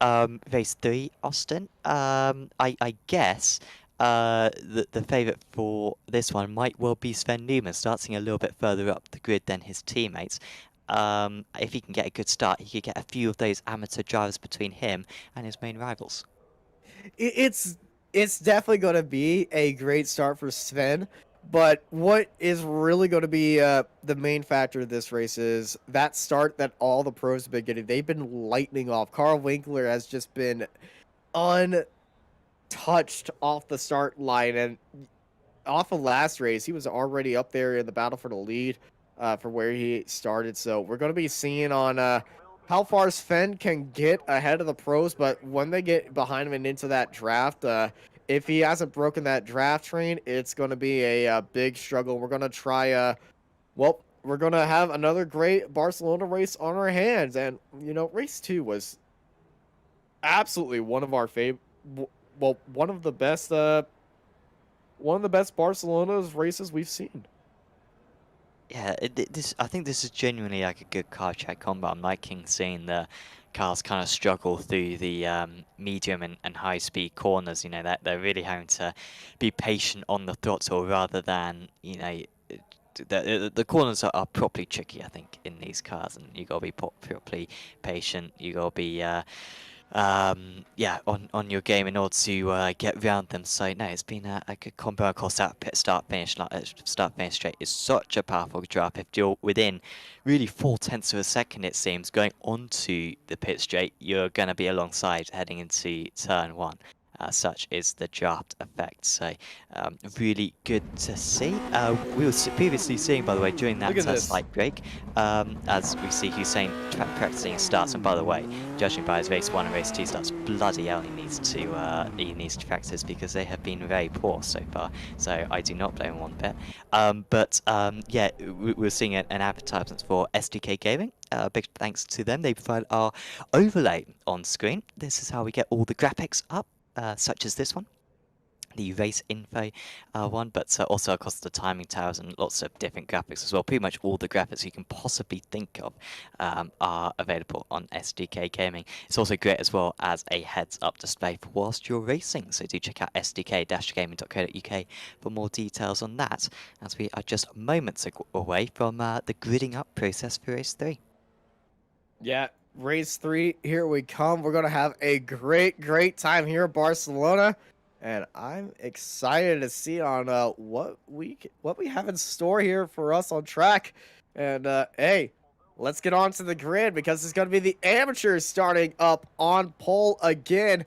Race 3, Austin. I guess the favourite for this one might well be Sven Newman, starting a little bit further up the grid than his teammates. If he can get a good start, he could get a few of those amateur drivers between him and his main rivals. It's definitely going to be a great start for Sven, but what is really going to be the main factor of this race is that start that all the pros have been getting. They've been lightning off. Carl Winkler has just been untouched off the start line, and off of last race, he was already up there in the battle for the lead for where he started. So we're going to be seeing on how far Sven can get ahead of the pros, but when they get behind him and into that draft, if he hasn't broken that draft train, it's going to be a big struggle. We're going to try, we're going to have another great Barcelona race on our hands. And, you know, race 2 was absolutely one of our one of the best Barcelona's races we've seen. Yeah, I think this is genuinely like a good car track combo. I'm liking seeing the cars kind of struggle through the medium and high speed corners. You know, that they're really having to be patient on the throttle rather than, you know, the corners are properly tricky, I think, in these cars, and you gotta be properly patient. You gotta be on your game in order to get around them. So no, it's been a good combo. Of course, that start finish straight is such a powerful drop. If you're within really 0.4 of a second, it seems, going onto the pit straight, you're going to be alongside heading into turn 1. Such is the draft effect. So really good to see. We were previously seeing, by the way, during that slight break, as we see Hussein practicing starts. And by the way, judging by his race 1 and race 2 starts, bloody hell, he needs to practice, because they have been very poor so far. So I do not blame him one bit. Yeah, we're seeing an advertisement for SDK Gaming. Big thanks to them. They provide our overlay on screen. This is how we get all the graphics up. Such as this one, the race info one, but also of course the timing towers and lots of different graphics as well. Pretty much all the graphics you can possibly think of are available on SDK Gaming. It's also great as well as a heads-up display for whilst you're racing, so do check out sdk-gaming.co.uk for more details on that, as we are just moments away from the gridding up process for race 3. Yeah. Race 3, here we come. We're going to have a great time here at Barcelona, and I'm excited to see on what we have in store here for us on track. And hey, let's get on to the grid, because it's going to be the amateurs starting up on pole again,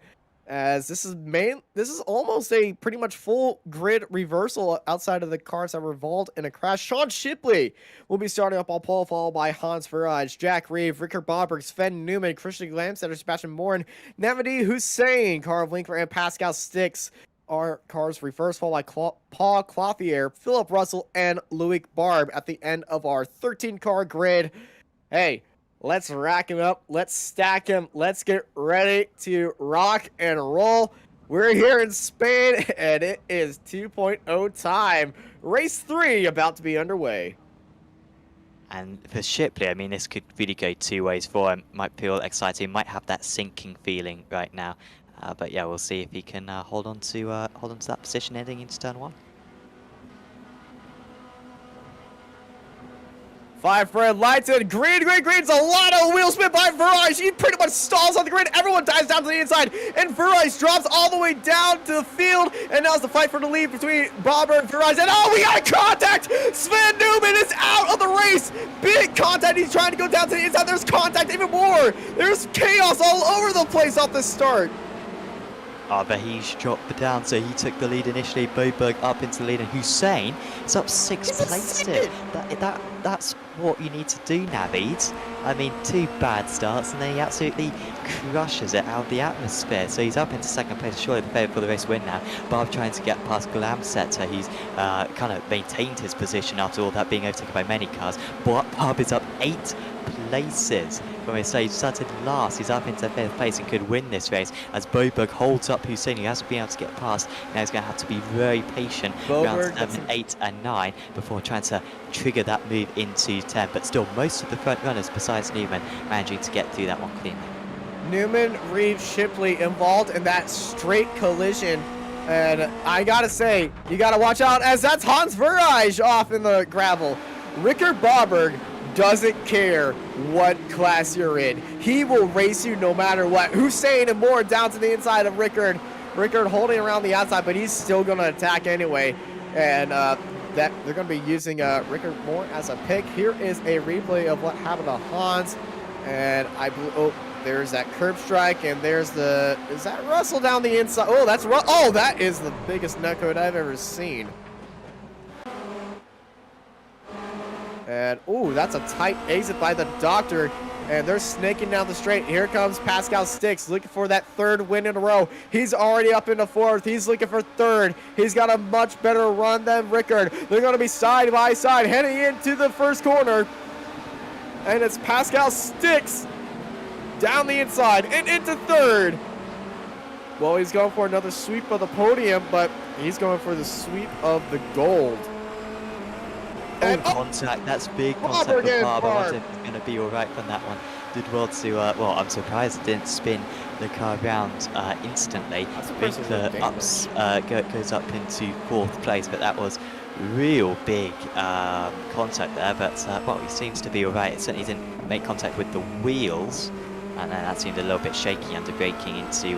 as this is almost a pretty much full grid reversal outside of the cars that were involved in a crash. Sean Shipley will be starting up on pole, followed by Hans Farage, Jack Reeve, Rickard Bobberg, Sven Newman, Christian Glamstetter, Sebastian Morin, Navadi Hussein, Carl Winkler, and Pascal Sticks are cars reversed, followed by Paul Clothier, Philip Russell, and Loic Barb at the end of our 13-car grid. Hey, let's rack him up. Let's stack him. Let's get ready to rock and roll. We're here in Spain, and it is 2.0 time. Race 3 about to be underway. And for Shipley, I mean, this could really go 2 ways for him. Might feel exciting, might have that sinking feeling right now. But yeah, we'll see if he can hold on to that position heading into turn 1. 5 red lights in. Green. Green's a lot of wheel spin by Virage. He pretty much stalls on the grid. Everyone dives down to the inside. And Virage drops all the way down to the field. And now it's the fight for the lead between Bobber and Virage. And oh, we got a contact. Sven Newman is out of the race. Big contact. He's trying to go down to the inside. There's contact even more. There's chaos all over the place off the start. But he's dropped down, so he took the lead initially. Boberg up into the lead, and Hussein is up 6 places. That's what you need to do, Navid. I mean, 2 bad starts, and then he absolutely crushes it out of the atmosphere. So he's up into 2nd place, surely the favourite for the race win now. Barb trying to get past Glamsetter. He's kind of maintained his position after all that, being overtaken by many cars. But Barb is up 8 places. When we say he started last, he's up into 5th place and could win this race as Boberg holds up Hussein, who hasn't been able to get past. Now he's going to have to be very patient rounds 7, 8 and 9 before trying to trigger that move into 10. But still, most of the front runners besides Newman managing to get through that one cleanly. Newman, Reed, Shipley involved in that straight collision. And I gotta say, you gotta watch out as that's Hans Virage off in the gravel. Rickard Boberg doesn't care what class you're in. He will race you no matter what. Hussein and Moore down to the inside of Rickard. Rickard holding around the outside, but he's still going to attack anyway. And that they're going to be using Rickard Moore as a pick. Here is a replay of what happened to Hans. And there's that curb strike, and there's the, is that Russell down the inside? Oh, that's that is the biggest netcode I've ever seen. And, ooh, that's a tight exit by the Doctor. And they're snaking down the straight. Here comes Pascal Stix looking for that 3rd win in a row. He's already up into 4th. He's looking for 3rd. He's got a much better run than Rickard. They're going to be side by side heading into the 1st corner. And it's Pascal Stix down the inside and into 3rd. Well, he's going for another sweep of the podium, but he's going for the sweep of the gold. And contact, that's big contact for Barb. I wonder if he's going to be alright from that one. Did well to, well, I'm surprised it didn't spin the car around instantly. Winkler goes up into 4th place, but that was real big contact there. But, well, he seems to be alright. It certainly didn't make contact with the wheels, and then that seemed a little bit shaky under braking into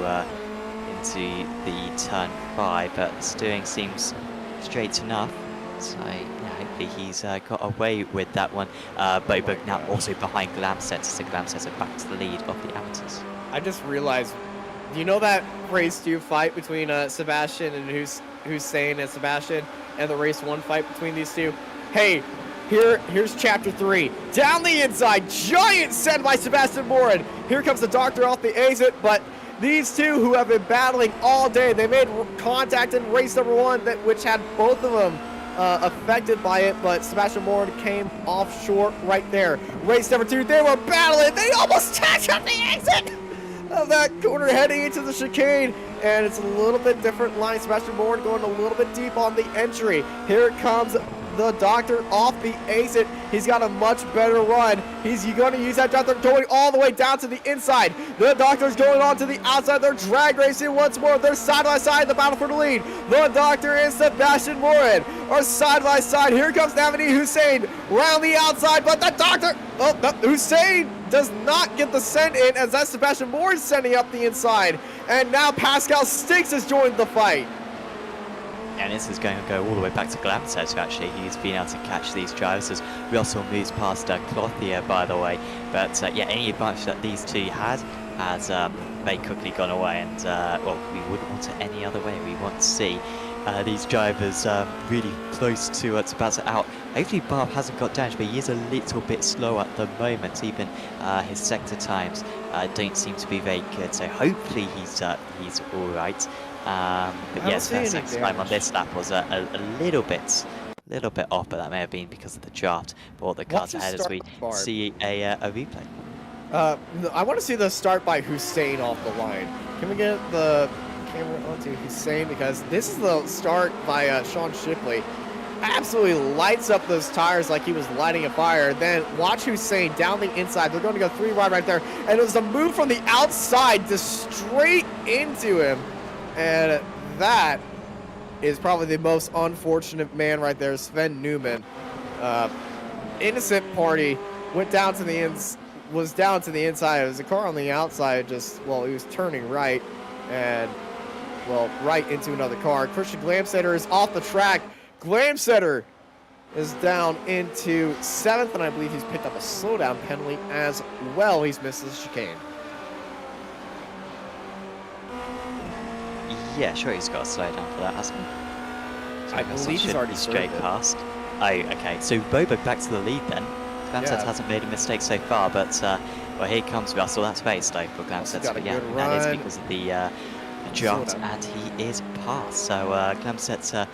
the turn 5, but the steering seems straight enough. So, yeah, hopefully he's got away with that one. Boberg now also behind Glamsetter, so Glamsetter back to the lead of the amateurs. I just realized, you know that race 2 fight between Sebastian and Hussein and Sebastian, and the race 1 fight between these two? Hey, here's chapter 3. Down the inside, giant send by Sebastian Morin. Here comes the Doctor off the exit, but these two who have been battling all day, they made contact in race number 1, which had both of them affected by it, but Sebastian Moore came off short right there. Race number 2, they were battling. They almost touched up the exit of that corner heading into the chicane, and it's a little bit different line. Sebastian Moore going a little bit deep on the entry. Here comes the Doctor off the exit. He's got a much better run. He's going to use that Doctor going all the way down to the inside. The Doctor's going on to the outside. They're drag racing once more. They're side by side in the battle for the lead. The Doctor and Sebastian Morin are side by side. Here comes Navani Hussein round the outside, but the Doctor, Hussein does not get the send in as that Sebastian Morin sending up the inside. And now Pascal Stix has joined the fight. And this is going to go all the way back to Glamsetter, actually. He's been able to catch these drivers as Russell moves past Clothier, by the way. But yeah, any advantage that these two had has very quickly gone away. And well, we wouldn't want it any other way. We want to see these drivers really close to Batter out. Hopefully Barb hasn't got damage, but he is a little bit slow at the moment. Even his sector times don't seem to be very good. So hopefully he's all right. But yes, that sector time on this lap was a little bit off, but that may have been because of the draft. But all the cars ahead as we see a replay. I want to see the start by Hussein off the line. Can we get the camera onto Hussein, because this is the start by Sean Shipley. Absolutely lights up those tires like he was lighting a fire. Then watch Hussein down the inside. They're going to go 3 wide right there, and it was a move from the outside just straight into him. And that is probably the most unfortunate man right there, Sven Newman. innocent party went down to the was down to the inside. It was a car on the outside. Just well, he was turning right, and well, right into another car. Christian Glamsetter is off the track. Glamsetter is down into 7th, and I believe he's picked up a slowdown penalty as well. He's missed the chicane. Yeah, sure, he's got a slowdown for that, hasn't he? So I believe he's already straight past. Oh, okay. So Boba back to the lead then. Glamset hasn't made a mistake so far, but well, here comes Russell. That's very slow for Glamset. But yeah, that is because of the draft, and he is past. So Glamset,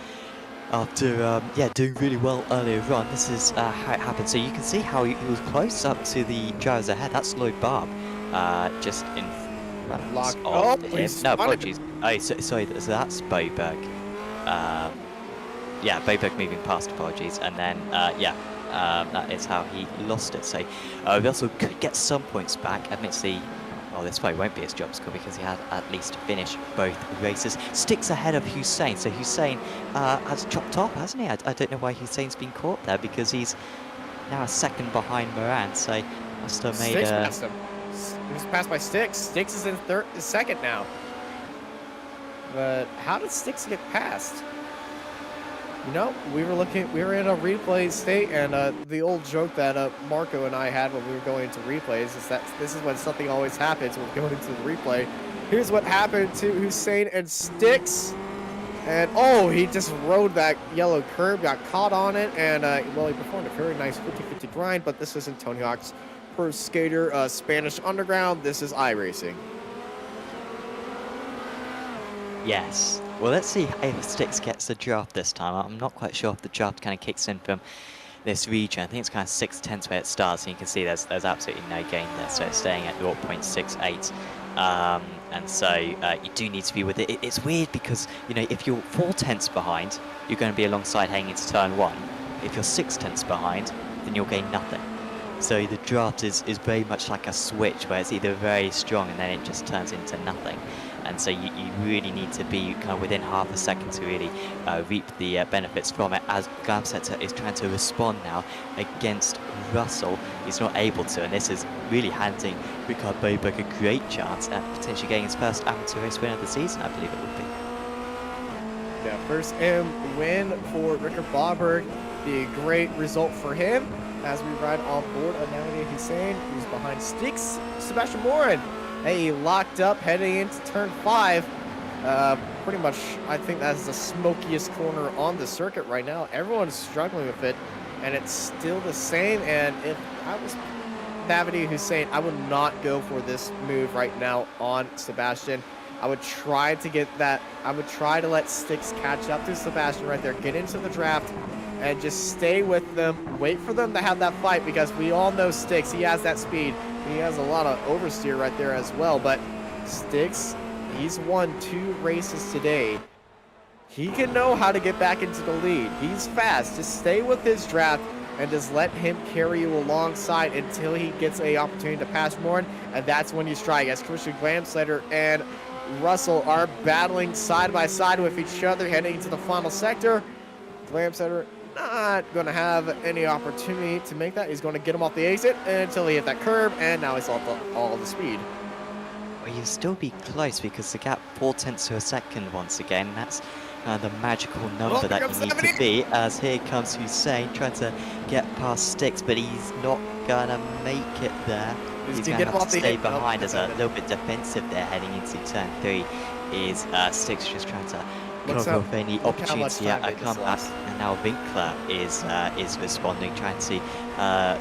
after doing really well earlier on, this is how it happened. So you can see how he was close up to the drivers ahead. That's Lloyd Barb, just in front of him. No, apologies. Oh, sorry, so that's Boberg. Yeah, Boberg moving past, apologies, and then that is how he lost it. So Russell could get some points back. Admittedly, well, this probably won't be his job score because he had at least finished both races. Sticks ahead of Hussein, so Hussein has chopped off, hasn't he? I don't know why Hussein's been caught there because he's now a second behind Moran, so must have made Sticks passed him. He was passed by Sticks. Sticks is in second now. But how did Sticks get passed? You know, we were in a replay state, and the old joke that Marco and I had when we were going into replays is that this is when something always happens when we go into the replay. Here's what happened to Hussein and Sticks. And, oh, he just rode that yellow curb, got caught on it, and, well, he performed a very nice 50-50 grind, but this isn't Tony Hawk's Pro Skater Spanish Underground. This is iRacing. Yes. Well, let's see if Sticks gets the draft this time. I'm not quite sure if the draft kind of kicks in from this region. I think it's kind of 6/10 where it starts, and you can see there's absolutely no gain there, so it's staying at 0.68. And so you do need to be with it. It's weird because, you know, if you're 4/10 behind, you're going to be alongside heading into turn 1. If you're 6/10 behind, then you'll gain nothing. So the draft is very much like a switch where it's either very strong and then it just turns into nothing. And so you really need to be kind of within half a second to really reap the benefits from it, as Glamsetter is trying to respond now against Russell. He's not able to, and this is really handing Richard Boberg a great chance at potentially getting his first amateur race win of the season, I believe it would be. Yeah, first M win for Richard Boberg. Be a great result for him as we ride on board Anania Hussein, who's behind Sticks, Sebastian Morin. Hey, locked up heading into turn 5. Pretty much, I think that's the smokiest corner on the circuit right now. Everyone's struggling with it, and it's still the same. And if I was Navidi Hussein, I would not go for this move right now on Sebastian. I would try to get that. I would try to let Sticks catch up to Sebastian right there, get into the draft, and just stay with them. Wait for them to have that fight, because we all know Sticks. He has that speed. He has a lot of oversteer right there as well, but Sticks, he's won 2 races today. He can know how to get back into the lead. He's fast. Just stay with his draft and just let him carry you alongside until he gets an opportunity to pass Morin, and that's when you strike. As Christian Glamslater and Russell are battling side by side with each other heading into the final sector. Glamslater not going to have any opportunity to make that. He's going to get him off the exit until he hit that curb, and now he's off all the speed. Well, you'll still be close because the gap 0.4 of a second once again. That's the magical number that you need to be, as here comes Hussein trying to get past Sticks, but he's not going to make it there. He's going to have to stay behind as a little bit defensive there heading into turn 3. Is Sticks just trying to cover off any opportunity at a comeback, and now Winkler is responding, trying to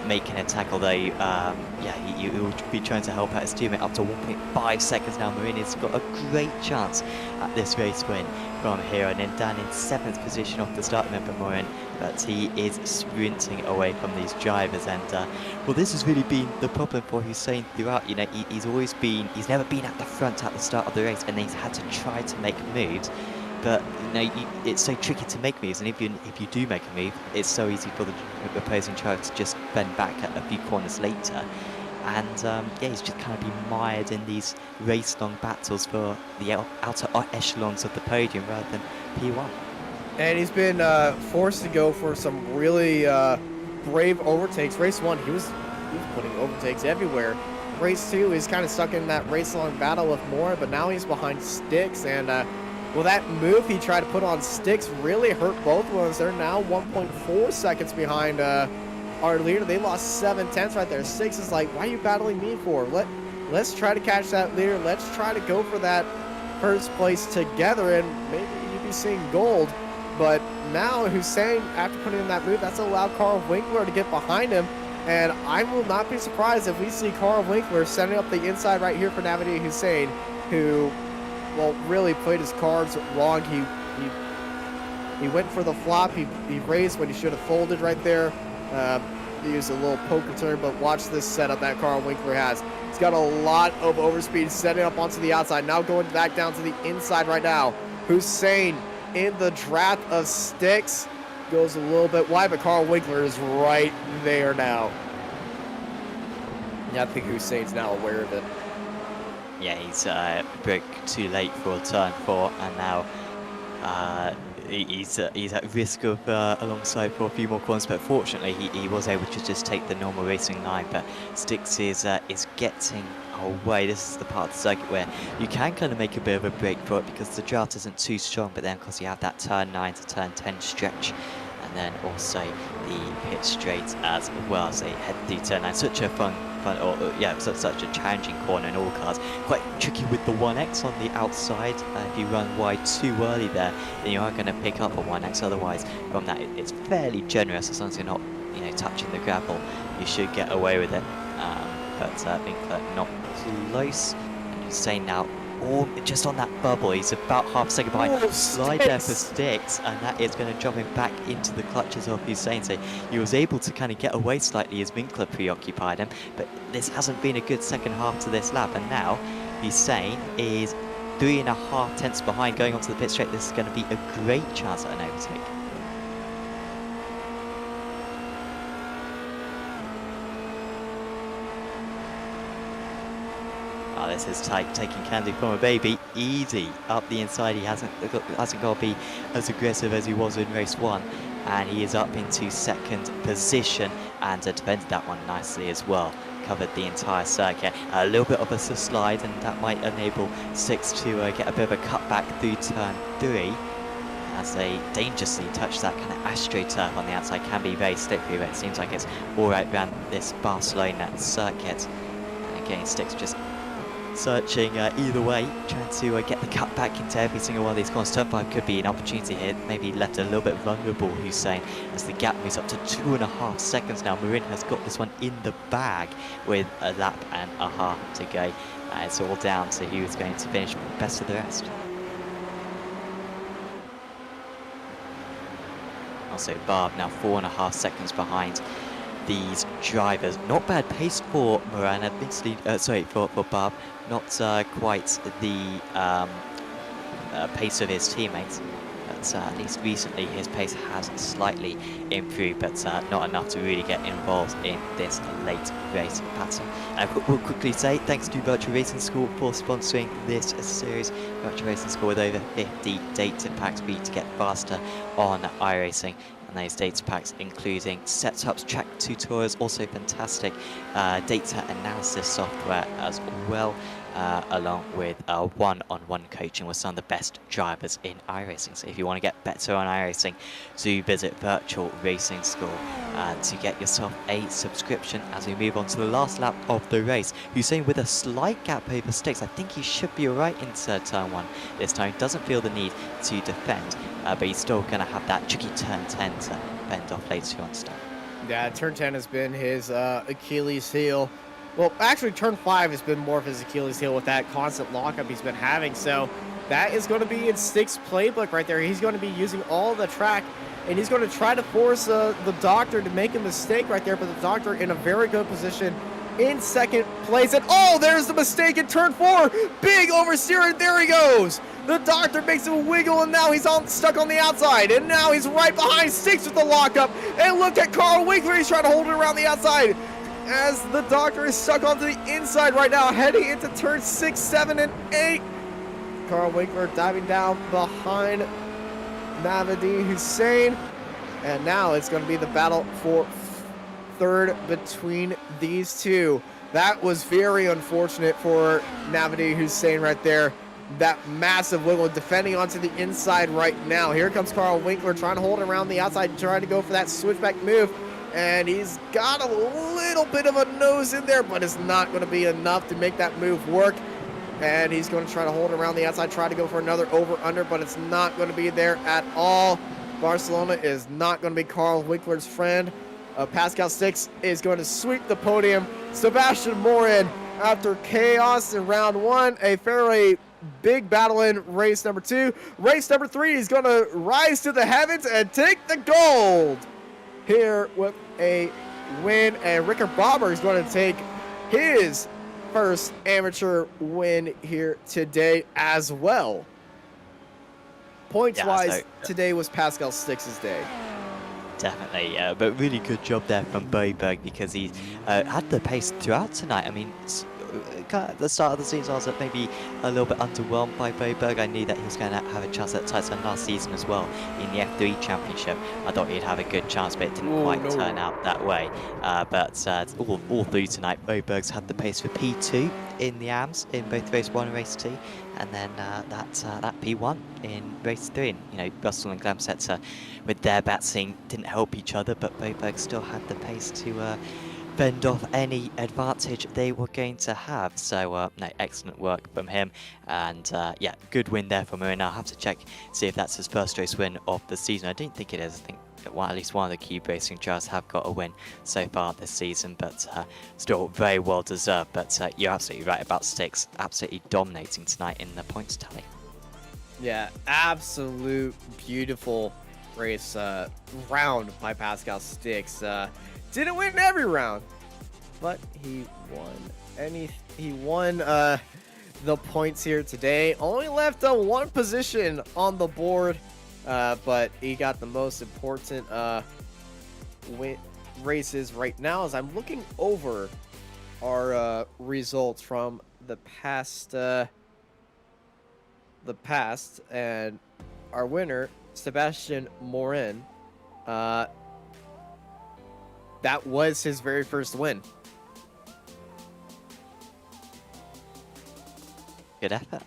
make an attack, although he will be trying to help out his teammate up to 1.5 seconds now. Marini's got a great chance at this race win from here, and then down in 7th position off the start, remember Morin, but he is sprinting away from these drivers, and well, this has really been the problem for Hussein throughout. You know, he's never been at the front at the start of the race, and then he's had to try to make moves. But you know, it's so tricky to make moves, and if you do make a move, it's so easy for the opposing driver to just bend back at a few corners later. And he's just kind of been mired in these race-long battles for the outer echelons of the podium rather than P1. And he's been forced to go for some really brave overtakes. Race 1, he was putting overtakes everywhere. Race 2, he's kind of stuck in that race-long battle with Moore, but now he's behind Sticks, and well, that move he tried to put on Sticks really hurt both of us. They're now 1.4 seconds behind our leader. They lost 7/10 right there. Sticks is like, why are you battling me for? Let's try to catch that leader. Let's try to go for that first place together, and maybe you'd be seeing gold. But now Hussein, after putting in that move, that's allowed Carl Winkler to get behind him. And I will not be surprised if we see Carl Winkler setting up the inside right here for Navidi Hussein, who, well, really played his cards wrong. He went for the flop. He raised when he should have folded right there. He used a little poker turn, but watch this setup that Carl Winkler has. He's got a lot of overspeed setting up onto the outside. Now going back down to the inside right now. Hussein in the draft of Sticks. Goes a little bit wide, but Carl Winkler is right there now. Yeah, I think Hussein's now aware of it. Yeah, he's broke too late for turn 4, and now he's at risk of alongside for a few more corners. But fortunately, he was able to just take the normal racing line. But Sticks is getting away. This is the part of the circuit where you can kind of make a bit of a break for it because the draft isn't too strong, but then of course you have that turn 9 to turn 10 stretch, and then also the pit straight as well as they head through turn 9. Such a such a challenging corner in all cars. Quite tricky with the 1X on the outside. If you run wide too early there, then you are going to pick up a 1X. Otherwise, from that, it's fairly generous. As long as you're not, touching the gravel, you should get away with it. But I think not close. And Hussein now, just on that bubble, he's about half a second behind. Slide there for Sticks, and that is going to drop him back into the clutches of Hussein. So he was able to kind of get away slightly as Winkler preoccupied him, but this hasn't been a good second half to this lap. And now Hussein is 3.5 tenths behind going onto the pit straight. This is going to be a great chance at an overtake. This is tight, taking candy from a baby. Easy up the inside. He hasn't got to be as aggressive as he was in race 1, and he is up into second position and defended that one nicely as well. Covered the entire circuit. A little bit of a slide, and that might enable Sticks to get a bit of a cutback through turn 3 as they dangerously touch that kind of astroturf on the outside. Can be very slippery, but it seems like it's all right around this Barcelona circuit. And again, Sticks just searching either way, trying to get the cut back into every single one of these corners. Turn 5 could be an opportunity here, maybe left a little bit vulnerable, Hussein, as the gap moves up to 2.5 seconds now. Marin has got this one in the bag with a lap and a half to go. It's all down to who is going to finish best of the rest. Also, Barb now 4.5 seconds behind these drivers. Not bad pace for Moran, admittedly, for Barb. Not quite the pace of his teammates, but at least recently his pace has slightly improved, but not enough to really get involved in this late race pattern. And we'll quickly say thanks to Virtual Racing School for sponsoring this series. Virtual Racing School with over 50 data packs for you to get faster on iRacing. Those data packs including setups, track tutorials, also fantastic data analysis software as well, along with one-on-one coaching with some of the best drivers in iRacing. So if you want to get better on iRacing, do visit Virtual Racing School to get yourself a subscription as we move on to the last lap of the race. Hussein with a slight gap over Sticks. I think he should be alright into turn 1 this time. Doesn't feel the need to defend, but he's still going to have that tricky turn 10 to fend off later on start. Yeah, turn 10 has been his Achilles heel. Well, actually, turn 5 has been more of his Achilles heel with that constant lockup he's been having. So that is going to be in Sticks' playbook right there. He's going to be using all the track, and he's going to try to force the Doctor to make a mistake right there. But the Doctor in a very good position in second place. And oh, there's the mistake in turn 4. Big oversteer, and there he goes. The Doctor makes a wiggle, and now he's stuck on the outside. And now he's right behind Sticks with the lockup. And look at Carl Winkler. He's trying to hold it around the outside, as the Doctor is stuck onto the inside right now, heading into turn 6, 7, and 8. Carl Winkler diving down behind Navidi Hussein. And now it's going to be the battle for third between these two. That was very unfortunate for Navidi Hussein right there. That massive wiggle defending onto the inside right now. Here comes Carl Winkler trying to hold it around the outside, trying to go for that switchback move. And he's got a little bit of a nose in there, but it's not going to be enough to make that move work. And he's going to try to hold it around the outside, try to go for another over-under, but it's not going to be there at all. Barcelona is not going to be Carl Winkler's friend. Pascal Stix is going to sweep the podium. Sebastian Morin, after chaos in round 1, a fairly big battle in race number 2. Race number 3 is going to rise to the heavens and take the gold here with a win. And Rickard Bobber is going to take his first amateur win here today as well. Points-wise, today was Pascal Stix's day. Definitely, yeah, but really good job there from Boberg because he had the pace throughout tonight. I mean, at the start of the season, I was maybe a little bit underwhelmed by Boberg. I knew that he was going to have a chance at Titan last season as well in the F3 Championship. I thought he'd have a good chance, but it didn't quite turn out that way. But all through tonight, Boberg's had the pace for P2 in the AMS in both race 1 and race 2. And then that P1 in race 3. And, you know, Russell and Glamsetzer with their batting didn't help each other, but Boberg still had the pace to fend off any advantage they were going to have. So, no, excellent work from him. And, yeah, good win there from him. I'll have to check, see if that's his first race win of the season. I don't think it is. I think at least one of the Cube Racing drivers have got a win so far this season, but still very well deserved. But you're absolutely right about Stix absolutely dominating tonight in the points tally. Yeah, absolute beautiful race round by Pascal Stix. Didn't win every round, but he won. He won the points here today. Only left one position on the board. But he got the most important races right now. As I'm looking over our results from the past, and our winner, Sebastian Morin, that was his very first win. Good effort.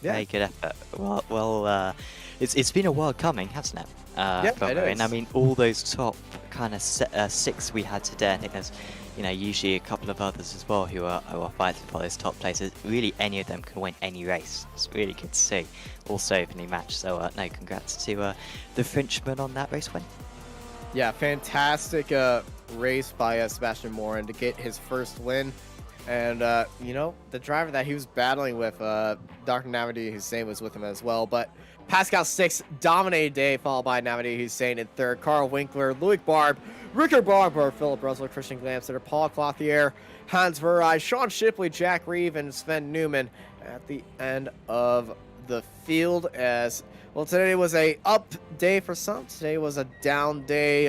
Yeah. Very good effort. Well. It's been a while coming, hasn't it? Yeah, it is. And I mean, all those top kind of 6 we had today, I think there's, you know, usually a couple of others as well who are fighting for those top places. Really, any of them can win any race. It's really good to see. Also evenly matched. So, no, congrats to the Frenchman on that race win. Yeah, fantastic race by Sebastian Morin to get his first win. And, you know, the driver that he was battling with, Dr. Navidi Hussein, was with him as well. But Pascal Stix dominated day, followed by Navidi Hussein in third. Carl Winkler, Loic Barbe, Rickard Barber, Philip Russell, Christian Glamsetter, Paul Clothier, Hans Verheij, Sean Shipley, Jack Reeve, and Sven Newman at the end of the field. As well, today was a up day for some. Today was a down day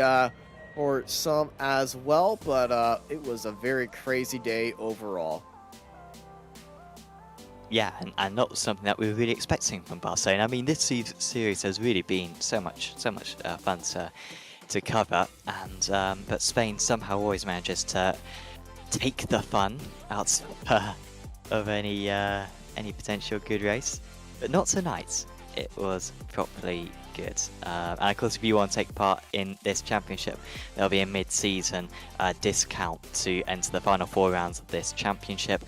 for some as well, but it was a very crazy day overall. Yeah, and not something that we were really expecting from Barcelona. I mean, this series has really been so much fun to cover, and but Spain somehow always manages to take the fun out of any potential good race, but not tonight. It was properly good. And of course, if you want to take part in this championship, there'll be a mid-season discount to enter the final 4 rounds of this championship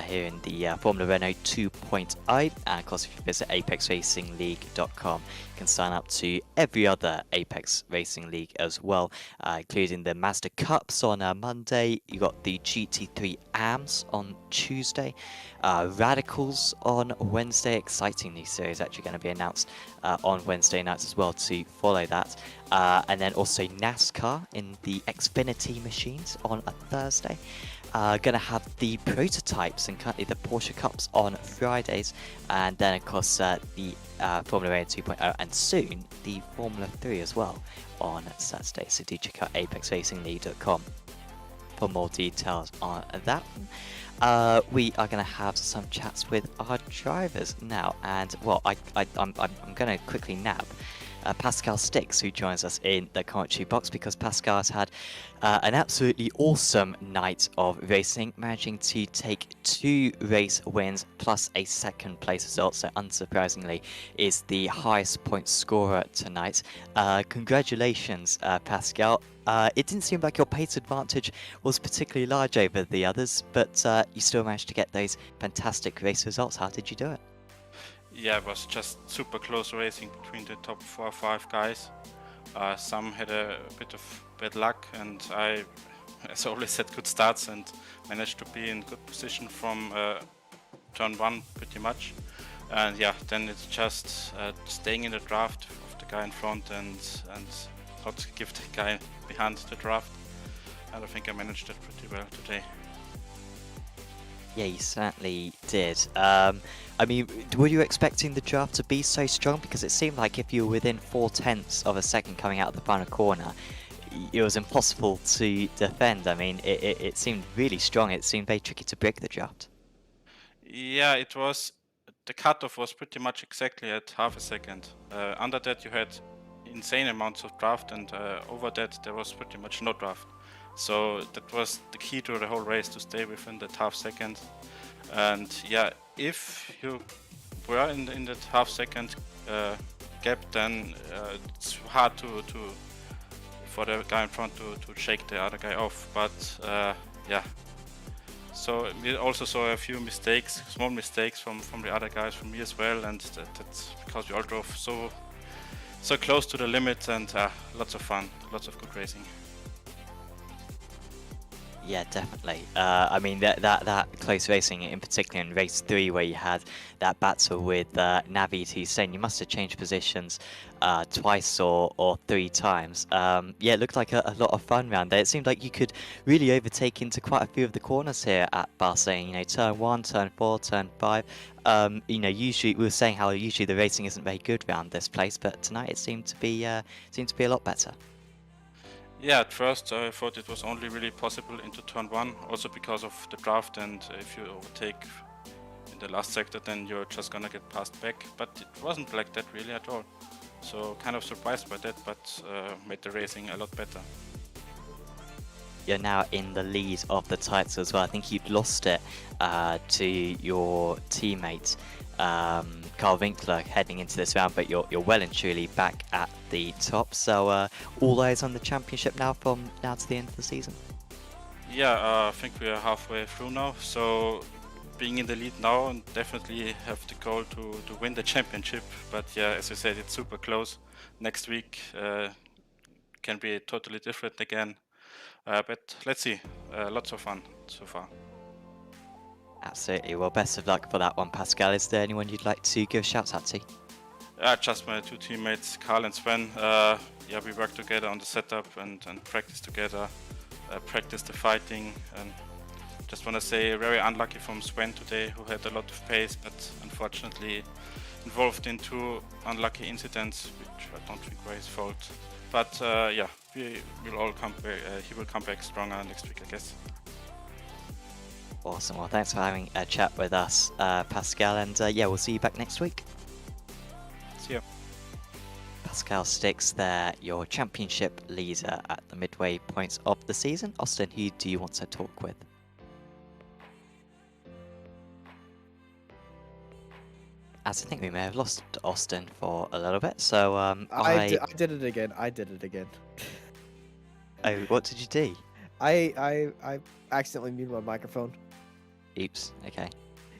here in the Formula Renault 2.0. And of course, if you visit apexracingleague.com, you can sign up to every other Apex Racing League as well, including the Mazda Cups on Monday. You got the GT3 AMS on Tuesday, Radicals on Wednesday. Exciting new series actually going to be announced on Wednesday nights as well to follow that. And then also NASCAR in the Xfinity machines on a Thursday. Going to have the prototypes and currently the Porsche Cups on Fridays, and then of course the Formula Renault 2.0 and soon the Formula 3 as well on Saturday. So do check out apexracingleague.com for more details on that. We are going to have some chats with our drivers now, and well, I'm going to quickly nab Pascal Stix, who joins us in the commentary box, because Pascal has had an absolutely awesome night of racing, managing to take 2 race wins plus a second place result, so unsurprisingly is the highest point scorer tonight. Congratulations, Pascal. It didn't seem like your pace advantage was particularly large over the others, but you still managed to get those fantastic race results. How did you do it? Yeah, it was just super close racing between the top 4 or 5 guys. Some had a bit of bad luck, and I, as always, had good starts and managed to be in good position from turn 1 pretty much. And yeah, then it's just staying in the draft of the guy in front and not give the guy behind the draft. And I think I managed that pretty well today. Yeah, you certainly did. I mean, were you expecting the draft to be so strong? Because it seemed like if you were within 0.4 of a second coming out of the final corner, it was impossible to defend. I mean, it seemed really strong. It seemed very tricky to break the draft. Yeah, it was. The cutoff was pretty much exactly at half a second. Under that you had insane amounts of draft, and over that there was pretty much no draft. So that was the key to the whole race, to stay within that half second. And yeah, if you were in that half second gap, then it's hard for the guy in front to shake the other guy off. But yeah, so we also saw a few mistakes, small mistakes from the other guys, from me as well, and that's because we all drove so close to the limit, and lots of fun, lots of good racing. Yeah, definitely. I mean, that close racing, in particular in race 3, where you had that battle with Navid Hussein, you must have changed positions twice or 3 times. Yeah, it looked like a lot of fun round there. It seemed like you could really overtake into quite a few of the corners here at Barcelona. You know, turn 1, turn 4, turn 5. You know, usually we were saying how usually the racing isn't very good around this place, but tonight it seemed to be a lot better. Yeah, at first I thought it was only really possible into turn 1, also because of the draft, and if you overtake in the last sector, then you're just gonna get passed back. But it wasn't like that really at all. So kind of surprised by that, but made the racing a lot better. You're now in the lead of the title as well. I think you'd lost it to your teammate Carl Winkler heading into this round, but you're well and truly back at the top. So all eyes on the championship now from now to the end of the season. Yeah, I think we are halfway through now. So being in the lead now, and definitely have the goal to win the championship. But yeah, as I said, it's super close. Next week can be totally different again. But let's see, lots of fun so far. Absolutely. Well, best of luck for that one, Pascal. Is there anyone you'd like to give a shout out to? Just my 2 teammates, Carl and Sven. Yeah, we work together on the setup and practice together, practice the fighting. And just want to say, very unlucky from Sven today, who had a lot of pace, but unfortunately involved in 2 unlucky incidents, which I don't think were his fault. But yeah, we will all come back, he will come back stronger next week, I guess. Awesome. Well, thanks for having a chat with us, Pascal, and yeah, we'll see you back next week. See ya. Pascal Stix there, your championship leader at the midway points of the season. Austin, who do you want to talk with? As I think we may have lost Austin for a little bit, so I did it again. Oh, what did you do? I accidentally muted my microphone. Oops. Okay.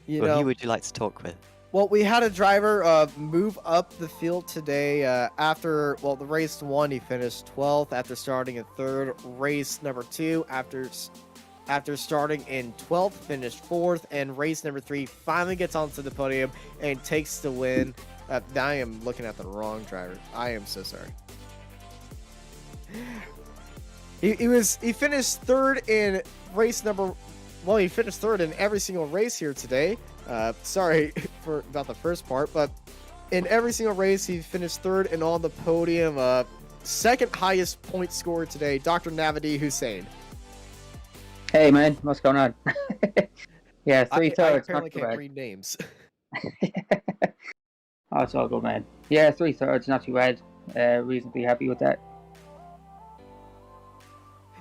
You Well, know, who would you like to talk with? well, we had a driver move up the field today after, well, the race 1, he finished 12th after starting in 3rd. Race number 2, after starting in 12th, finished 4th. And race number 3 finally gets onto the podium and takes the win. I am looking at the wrong driver. I am so sorry. He finished 3rd in race number. Well, he finished 3rd in every single race here today. Sorry about the first part, but in every single race he finished 3rd and on the podium. 2nd highest point scorer today, Dr. Navidi Hussein. Hey man, what's going on? Yeah, 3 I thirds. apparently Not too can't bad. read names. Oh, it's all good, man. Yeah, 3 thirds, not too bad. reasonably happy with that.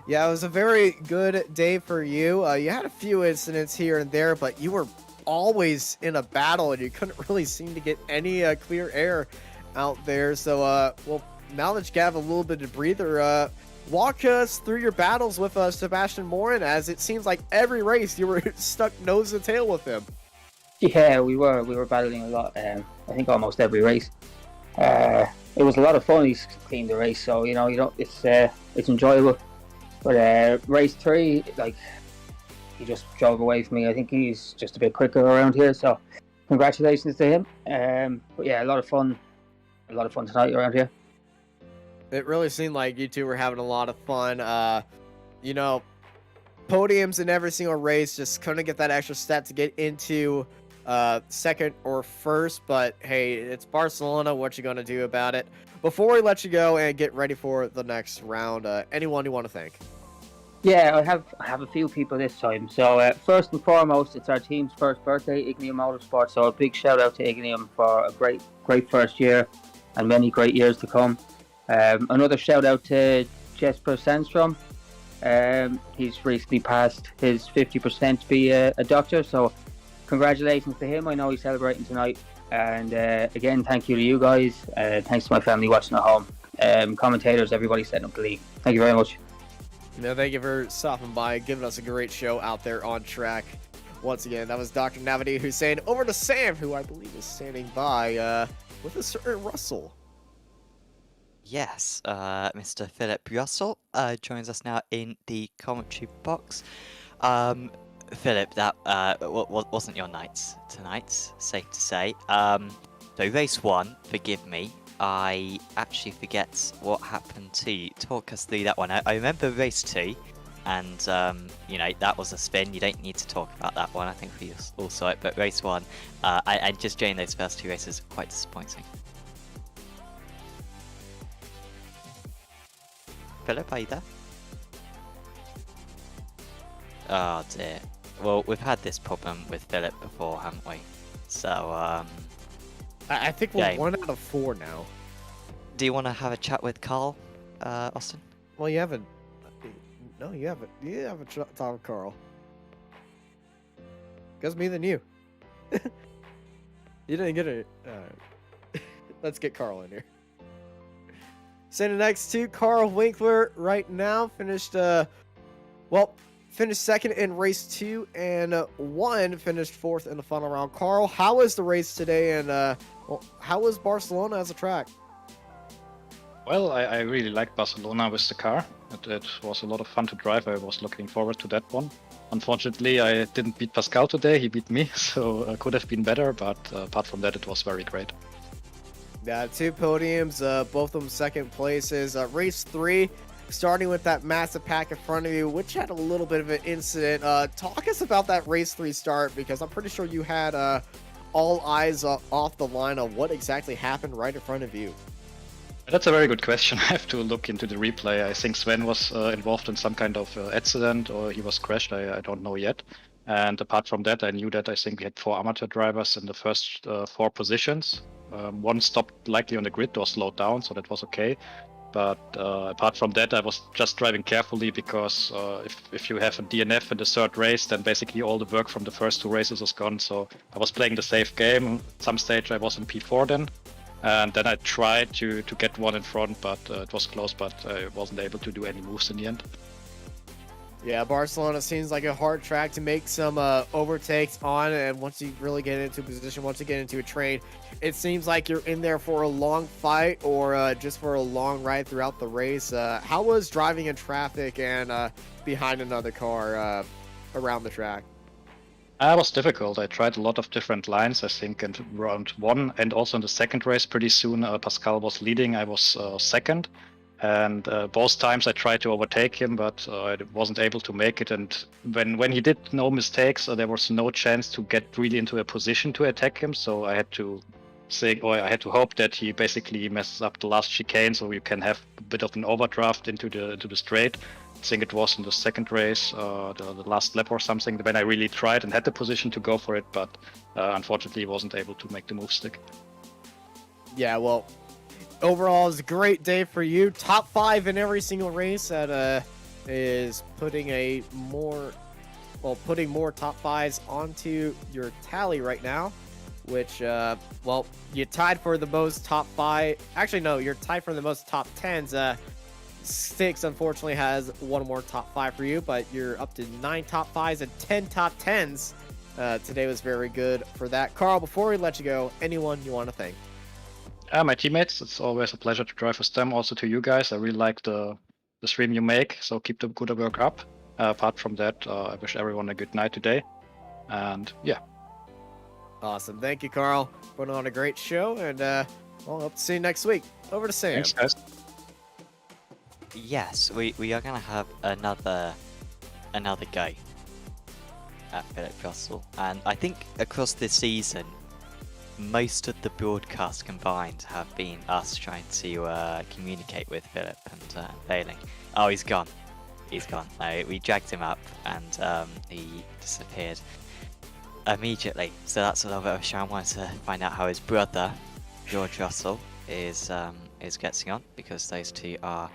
Yeah, it was a very good day for you. You had a few incidents here and there, but you were always in a battle, and you couldn't really seem to get any clear air out there. So, well, now that you have a little bit of breather, walk us through your battles with Sebastian Morin, as it seems like every race you were stuck nose to tail with him. Yeah, we were battling a lot. I think almost every race. It was a lot of fun. He's cleaned the race, so it's enjoyable. But race 3, like, he just drove away from me. I think he's just a bit quicker around here, so congratulations to him. But yeah, a lot of fun tonight around here. It really seemed like you two were having a lot of fun. Podiums in every single race, just couldn't get that extra step to get into second or first. But hey, it's Barcelona. What you gonna do about it? Before we let you go and get ready for the next round, anyone you want to thank? Yeah, I have a few people this time. So first and foremost, it's our team's first birthday, Ignium Motorsport. So a big shout out to Ignium for a great first year and many great years to come. Another shout out to Jesper Sandstrom. He's recently passed his 50% to be a doctor. So congratulations to him. I know he's celebrating tonight. And again, thank you to you guys. Thanks to my family watching at home. Commentators, everybody setting up the league. Thank you very much. Thank you for stopping by, giving us a great show out there on track. Once again, that was Dr. Navidi Hussein. Over to Sam, who I believe is standing by with a certain Russell. Yes, Mr. Philip Russell joins us now in the commentary box. Philip, that wasn't your night tonight, safe to say. So race 1, forgive me, I actually forget what happened to you. Talk us through that one. I remember race 2, and that was a spin. You don't need to talk about that one. I think we all saw it. But race 1, I just joined those first 2 races, quite disappointing. Philip, are you there? Oh dear. Well, we've had this problem with Philip before, haven't we? So, I think we're 1 out of 4 now. Do you want to have a chat with Carl, Austin? Well, you haven't. No, you haven't. You haven't talked with Carl. Goes me than you. You didn't get it. Let's get Carl in here. Sitting next to Carl Winkler right now, finished second in race 2 and finished 4th in the final round. Carl, how was the race today, and how was Barcelona as a track? Well, I really liked Barcelona with the car. It was a lot of fun to drive. I was looking forward to that one. Unfortunately, I didn't beat Pascal today. He beat me, so could have been better. But apart from that, it was very great. Yeah, 2 podiums, both of them second places. Race 3, starting with that massive pack in front of you, which had a little bit of an incident. Talk us about that race 3 start, because I'm pretty sure you had all eyes off the line on what exactly happened right in front of you. That's a very good question. I have to look into the replay. I think Sven was involved in some kind of accident, or he was crashed. I don't know yet. And apart from that, I knew that I think we had 4 amateur drivers in the first 4 positions. One stopped likely on the grid or slowed down, so that was okay. But apart from that, I was just driving carefully, because if you have a DNF in the 3rd race, then basically all the work from the first 2 races is gone. So I was playing the safe game. At some stage I was in P4 then. And then I tried to get one in front, but it was close, but I wasn't able to do any moves in the end. Yeah, Barcelona seems like a hard track to make some overtakes on, and once you really get into a position, once you get into a train, it seems like you're in there for a long fight or just for a long ride throughout the race. How was driving in traffic and behind another car around the track? It was difficult. I tried a lot of different lines, I think, in round 1 and also in the 2nd race. Pretty soon Pascal was leading, I was 2nd. And both times I tried to overtake him, but I wasn't able to make it. And when he did no mistakes, there was no chance to get really into a position to attack him. So I had to hope that he basically messes up the last chicane, so you can have a bit of an overdraft into the straight. I think it was in the 2nd race, the last lap or something, when I really tried and had the position to go for it, but unfortunately wasn't able to make the move stick. Yeah, well, overall, it's a great day for you. Top 5 in every single race. That is putting more top 5s onto your tally right now. Which, well, you tied for the most top 5. Actually, no, you're tied for the most top 10s. Sticks, unfortunately, has one more top 5 for you, but you're up to 9 top 5s and 10 top 10s. Today was very good for that. Carl, before we let you go, anyone you want to thank? My teammates, it's always a pleasure to drive with them. Also to you guys, I really like the stream you make, so keep the good work up. Apart from that, I wish everyone a good night today. And yeah. Awesome. Thank you, Carl. Putting on a great show, and well, hope to see you next week. Over to Sam. Thanks, guys. Yes, we are going to have another go at Philip Russell, and I think across this season, most of the broadcasts combined have been us trying to communicate with Philip and failing. Oh, he's gone. He's gone. No, we dragged him up, and he disappeared immediately. So that's a little bit of a shame. I wanted to find out how his brother, George Russell, is getting on, because those two are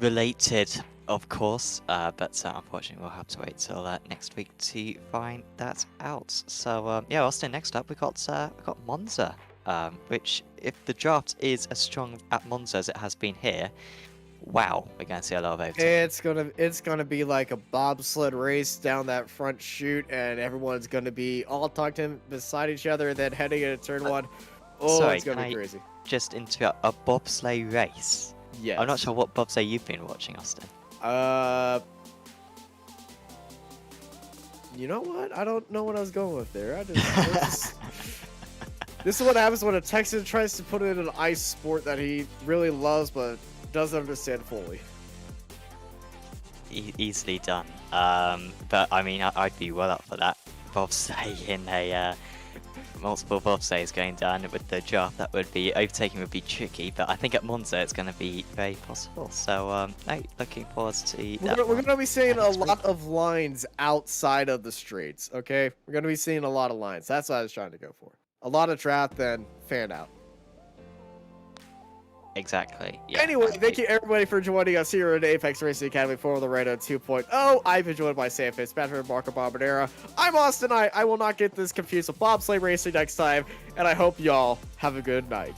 related, of course, but unfortunately we'll have to wait till next week to find that out. So yeah, Austin, next up we got Monza, which, if the draft is as strong at Monza as it has been here, wow, we're going to see a lot of overtaking. It's gonna be like a bobsled race down that front chute, and everyone's gonna be all talking beside each other, and then heading into turn 1. Oh, sorry, it's gonna be crazy. Just into a bobsleigh race. Yes. I'm not sure what bobsleigh you've been watching, Austin. You know what? I don't know what I was going with there. This is what happens when a Texan tries to put in an ice sport that he really loves but doesn't understand fully. Easily done. But I mean, I'd be well up for that. Bobsleigh in a multiple bobsleighs going down with the draft, overtaking would be tricky, but I think at Monza it's going to be very possible. So no, looking forward to that. We're going to be seeing a lot of lines outside of the straights, okay? We're going to be seeing a lot of lines. That's what I was trying to go for. A lot of draft, then fan out. Exactly. Yeah. Anyway, thank you everybody for joining us here at Apex Racing Academy for the Renault 2.0. I've been joined by Sam Fitzpatrick and Marco Bombardera. I'm Austin. I will not get this confused with bobsleigh racing next time, and I hope y'all have a good night.